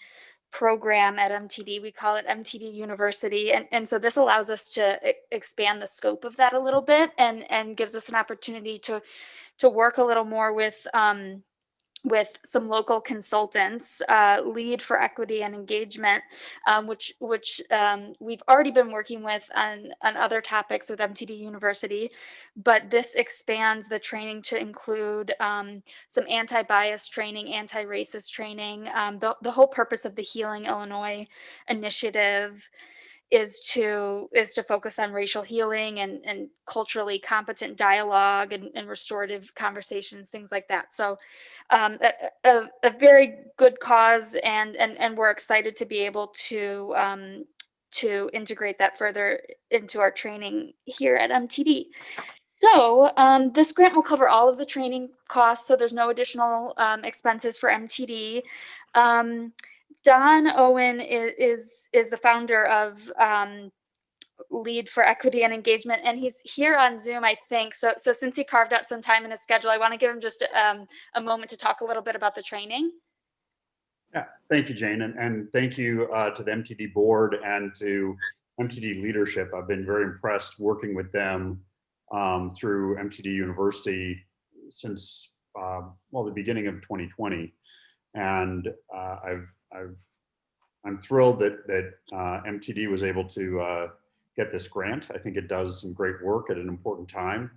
program at MTD. We call it MTD University. And so this allows us to expand the scope of that a little bit and gives us an opportunity to work a little more with some local consultants, Lead for Equity and Engagement, which we've already been working with on other topics with MTD University, but this expands the training to include some anti-bias training, anti-racist training. The whole purpose of the Healing Illinois initiative is to focus on racial healing and culturally competent dialogue and restorative conversations, things like that. So a very good cause, and we're excited to be able to integrate that further into our training here at MTD. So this grant will cover all of the training costs, so there's no additional expenses for MTD. Don Owen is the founder of Lead for Equity and Engagement, and he's here on Zoom, I think. So since he carved out some time in his schedule, I want to give him just a moment to talk a little bit about the training. Yeah, thank you, Jane, and thank you to the MTD board and to MTD leadership. I've been very impressed working with them through MTD University since the beginning of 2020, and I'm thrilled that MTD was able to get this grant. I think it does some great work at an important time.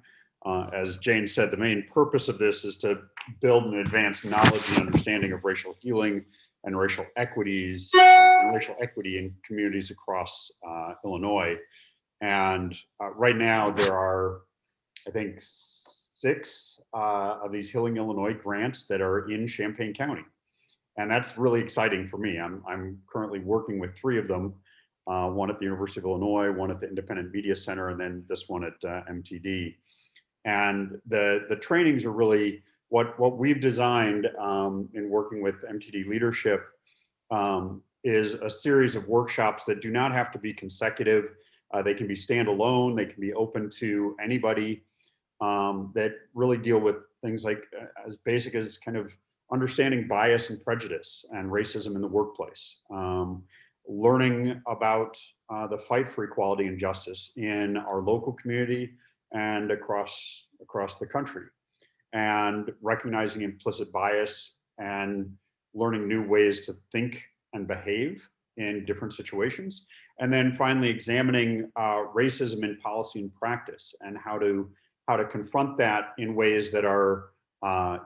As Jane said, the main purpose of this is to build and advance knowledge and understanding of racial healing and racial equities and racial equity in communities across Illinois. And right now there are, I think, 6 of these Healing Illinois grants that are in Champaign County. And that's really exciting for me. I'm currently working with 3 of them, one at the University of Illinois, one at the Independent Media Center, and then this one at MTD. And the trainings are really what we've designed in working with MTD leadership is a series of workshops that do not have to be consecutive. They can be standalone, they can be open to anybody, that really deal with things like as basic as kind of understanding bias and prejudice and racism in the workplace, learning about the fight for equality and justice in our local community and across the country, and recognizing implicit bias and learning new ways to think and behave in different situations. And then finally examining racism in policy and practice and how to confront that in ways that are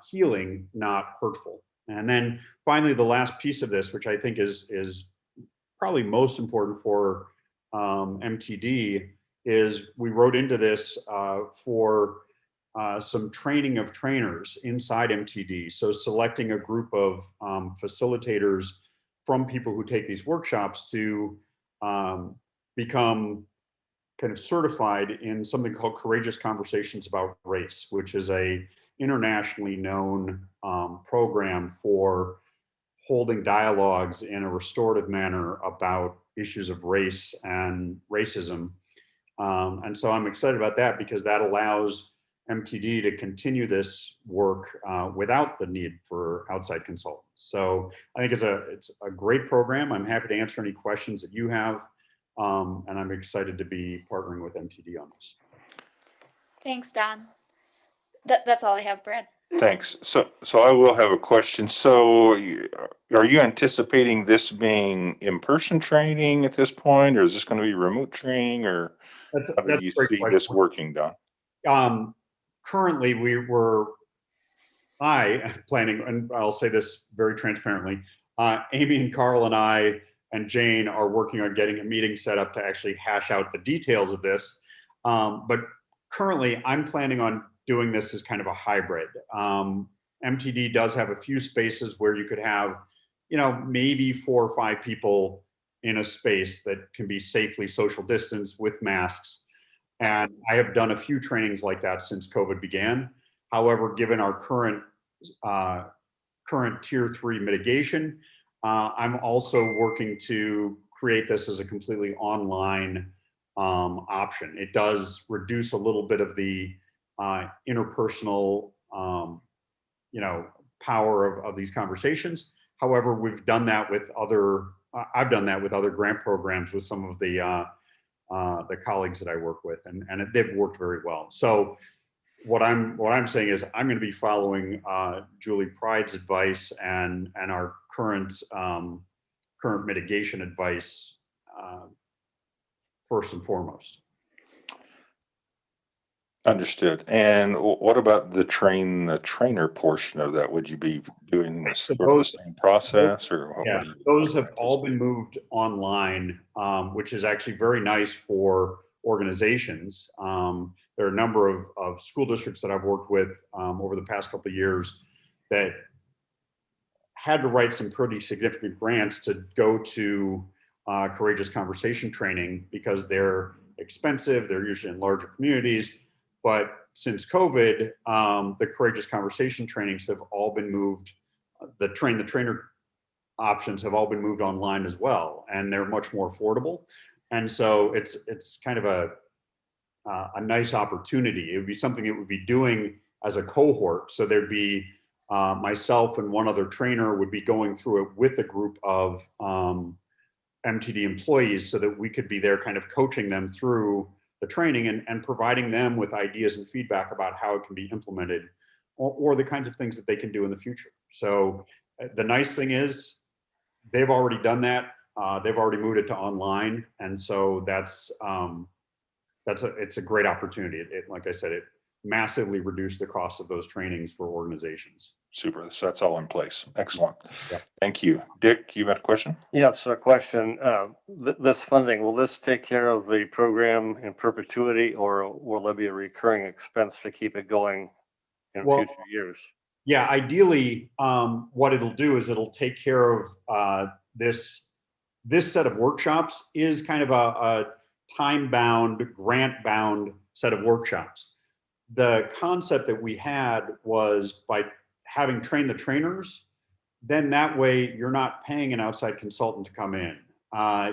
healing, not hurtful. And then finally, the last piece of this, which I think is probably most important for MTD, is we wrote into this for some training of trainers inside MTD. So selecting a group of facilitators from people who take these workshops to become kind of certified in something called Courageous Conversations About Race, which is a internationally known program for holding dialogues in a restorative manner about issues of race and racism. And so I'm excited about that because that allows MTD to continue this work without the need for outside consultants. So I think it's a great program. I'm happy to answer any questions that you have, and I'm excited to be partnering with MTD on this. Thanks, Don. That's all I have, Brad. Thanks. So I will have a question. So are you anticipating this being in-person training at this point, or is this going to be remote training, or how do you see this working, Don? Currently, I am planning, and I'll say this very transparently, Amy and Carl and I and Jane are working on getting a meeting set up to actually hash out the details of this. But currently, I'm planning on doing this as kind of a hybrid. MTD does have a few spaces where you could have, maybe 4 or 5 people in a space that can be safely social distanced with masks. And I have done a few trainings like that since COVID began. However, given our current tier 3 mitigation, I'm also working to create this as a completely online option. It does reduce a little bit of the interpersonal, power of these conversations. However, we've done that with I've done that with other grant programs with some of the colleagues that I work with, and they've worked very well. So what I'm saying is I'm going to be following Julie Pride's advice and our current mitigation advice first and foremost. Understood. And what about the trainer portion of that? Would you be doing this sort of the same process, or yeah, those have all been moved online, which is actually very nice for organizations. There are a number of school districts that I've worked with over the past couple of years that had to write some pretty significant grants to go to courageous conversation training because they're expensive. They're usually in larger communities. But since COVID, the courageous conversation trainings have all been moved. The trainer options have all been moved online as well, and they're much more affordable. And so it's kind of a nice opportunity. It would be something it would be doing as a cohort. So there'd be myself and one other trainer would be going through it with a group of MTD employees so that we could be there kind of coaching them through the training and providing them with ideas and feedback about how it can be implemented or the kinds of things that they can do in the future. So the nice thing is they've already done that. They've already moved it to online. And so it's a great opportunity. Like I said, it massively reduced the cost of those trainings for organizations. Super. So that's all in place. Excellent. Yeah. Thank you. Dick, you had a question? Yes, a question. This funding, will this take care of the program in perpetuity, or will there be a recurring expense to keep it going in future years? Yeah, ideally, what it'll do is it'll take care of this set of workshops is kind of a time-bound, grant-bound set of workshops. The concept that we had was by having trained the trainers, then that way you're not paying an outside consultant to come in.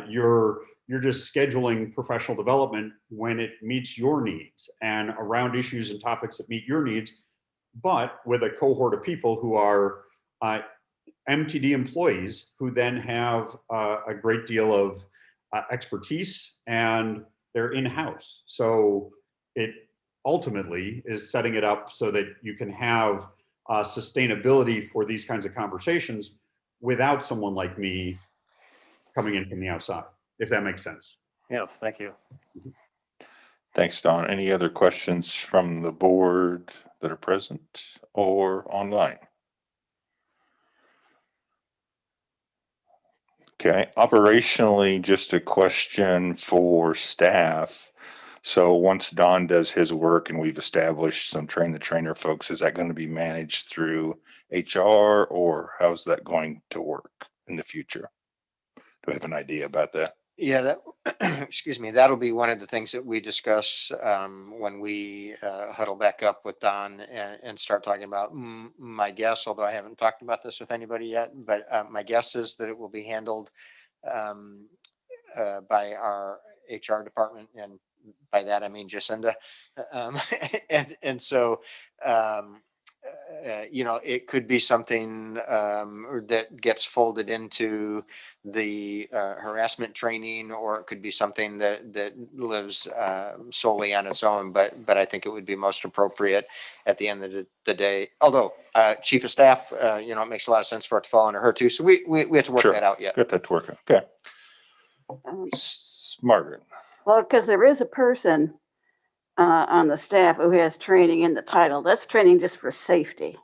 You're just scheduling professional development when it meets your needs and around issues and topics that meet your needs, but with a cohort of people who are MTD employees who then have a great deal of expertise and they're in-house. So it ultimately is setting it up so that you can have sustainability for these kinds of conversations without someone like me coming in from the outside, if that makes sense. Yes, thank you. Thanks, Don. Any other questions from the board that are present or online? Okay, operationally, just a question for staff. So once Don does his work and we've established some train the trainer folks, is that going to be managed through HR, or how's that going to work in the future? Do we have an idea about that? Yeah, excuse me, that'll be one of the things that we discuss when we huddle back up with Don and start talking about my guess, although I haven't talked about this with anybody yet, but my guess is that it will be handled by our HR department and by that I mean Jacinda. And so, you know, it could be something that gets folded into the harassment training, or it could be something that lives solely on its own. But I think it would be most appropriate at the end of the day. Although Chief of Staff, you know, it makes a lot of sense for it to fall under her too. So we have to work Sure. that out yet. Get that to work. Okay. Margaret. Well, because there is a person on the staff who has training in the title. That's training just for safety.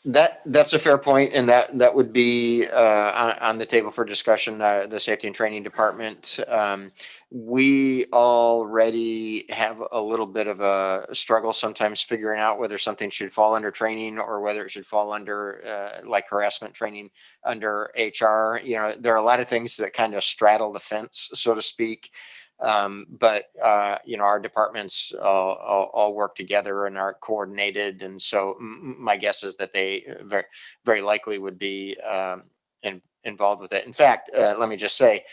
That's a fair point, and that would be on the table for discussion. The Safety and Training Department. We already have a little bit of a struggle sometimes figuring out whether something should fall under training or whether it should fall under like harassment training under HR. You know, there are a lot of things that kind of straddle the fence, so to speak. But you know, our departments all work together and are coordinated, and so my guess is that they very likely would be involved with it. In fact, let me just say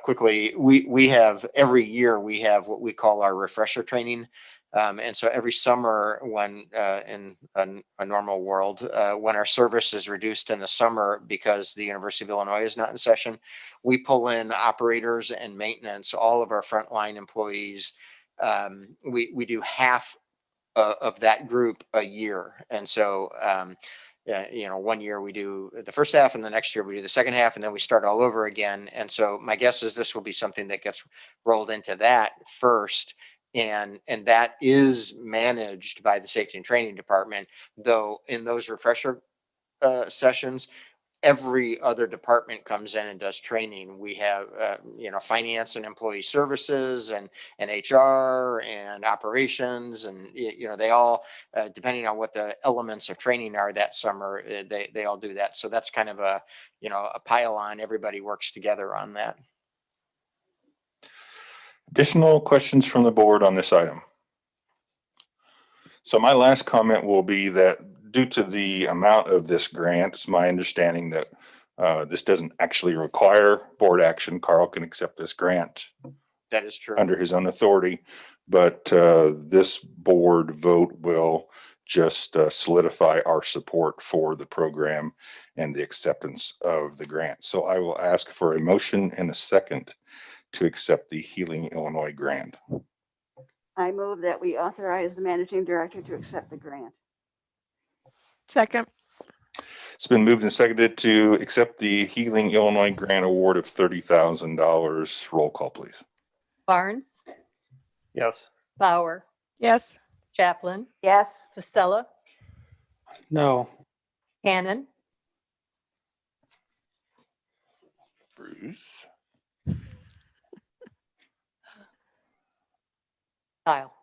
quickly, we have every year we have what we call our refresher training. And so every summer when in a normal world, when our service is reduced in the summer because the University of Illinois is not in session, we pull in operators and maintenance, all of our frontline employees. We do half of that group a year. And so, you know, one year we do the first half and the next year we do the second half, and then we start all over again. And so my guess is this will be something that gets rolled into that first. And that is managed by the Safety and Training Department, though in those refresher sessions, every other department comes in and does training. We have, you know, finance and employee services and HR and operations, and, you know, they all, depending on what the elements of training are that summer, they all do that. So that's kind of a, you know, a pile on. Everybody works together on that. Additional questions from the board on this item? So my last comment will be that due to the amount of this grant, it's my understanding that this doesn't actually require board action. Carl can accept this grant That is true. under his own authority, but this board vote will just solidify our support for the program and the acceptance of the grant. So I will ask for a motion and a second to accept the Healing Illinois grant. I move that we authorize the managing director to accept the grant. Second. It's been moved and seconded to accept the Healing Illinois grant award of $30,000. Roll call, please. Barnes, Yes. Bauer, Yes. Chaplin, Yes. Vasella, No. Hannon, Bruce. Kyle.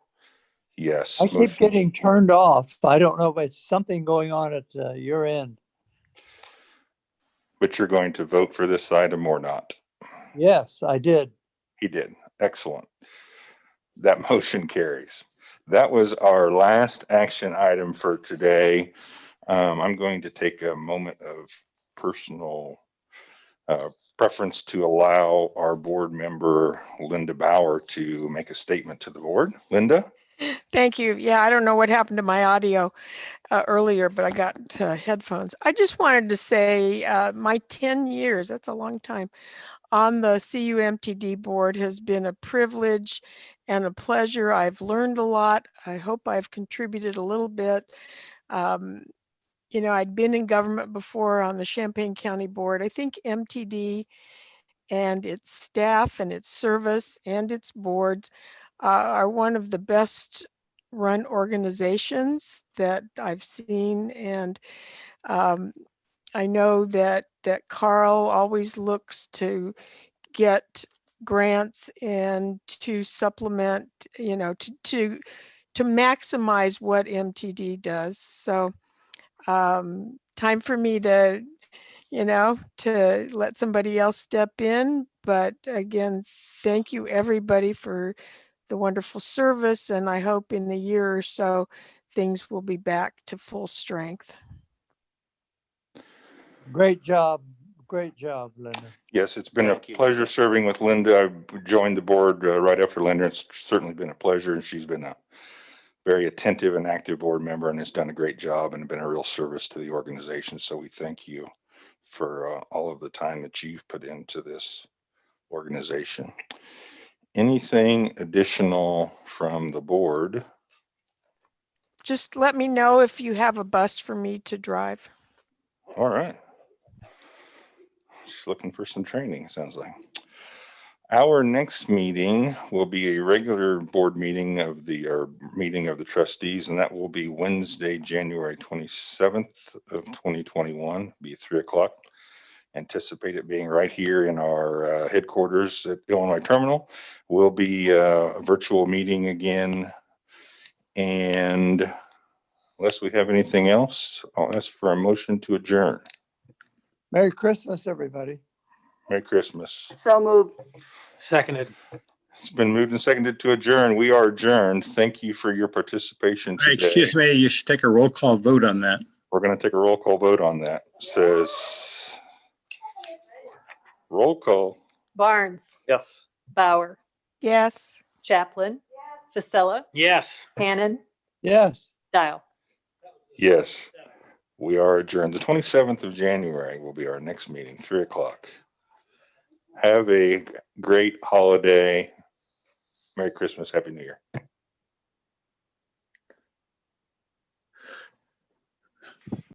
Yes. I keep motion- getting turned off. I don't know if it's something going on at your end. But you're going to vote for this item or not? Yes, I did. He did. Excellent. That motion carries. That was our last action item for today. I'm going to take a moment of personal preference to allow our board member, Linda Bauer, to make a statement to the board. Linda? Thank you. Yeah, I don't know what happened to my audio earlier, but I got headphones. I just wanted to say my 10 years, that's a long time, on the CUMTD board has been a privilege and a pleasure. I've learned a lot. I hope I've contributed a little bit. You know, I'd been in government before on the Champaign County Board. I think MTD and its staff and its service and its boards are one of the best run organizations that I've seen. And I know that Carl always looks to get grants and to supplement, you know, to maximize what MTD does. So time for me to, you know, to let somebody else step in. But again, thank you everybody for the wonderful service. And I hope in a year or so, things will be back to full strength. Great job, Great job, Linda. Yes, it's been a Thank you. pleasure serving with Linda. I joined the board right after Linda. It's certainly been a pleasure, and she's been a very attentive and active board member and has done a great job and been a real service to the organization. So we thank you for all of the time that you've put into this organization. Anything additional from the board? Just let me know if you have a bus for me to drive. All right. Just looking for some training, sounds like. Our next meeting will be a regular board meeting of the trustees, and that will be Wednesday, January 27th of 2021, be 3:00. Anticipate it being right here in our headquarters at Illinois Terminal. Will be a virtual meeting again. And unless we have anything else, I'll ask for a motion to adjourn. Merry Christmas, everybody. Merry Christmas. So moved. Seconded. It's been moved and seconded to adjourn. We are adjourned. Thank you for your participation today. Excuse me, you should take a roll call vote on that. We're going to take a roll call vote on that. Says roll call. Barnes, Yes. Bauer, Yes. Chaplin, Vasella, Yes. Hannon, Yes. Dial. Yes, we are adjourned. The 27th of January will be our next meeting, 3:00. Have a great holiday. Merry Christmas. Happy New Year.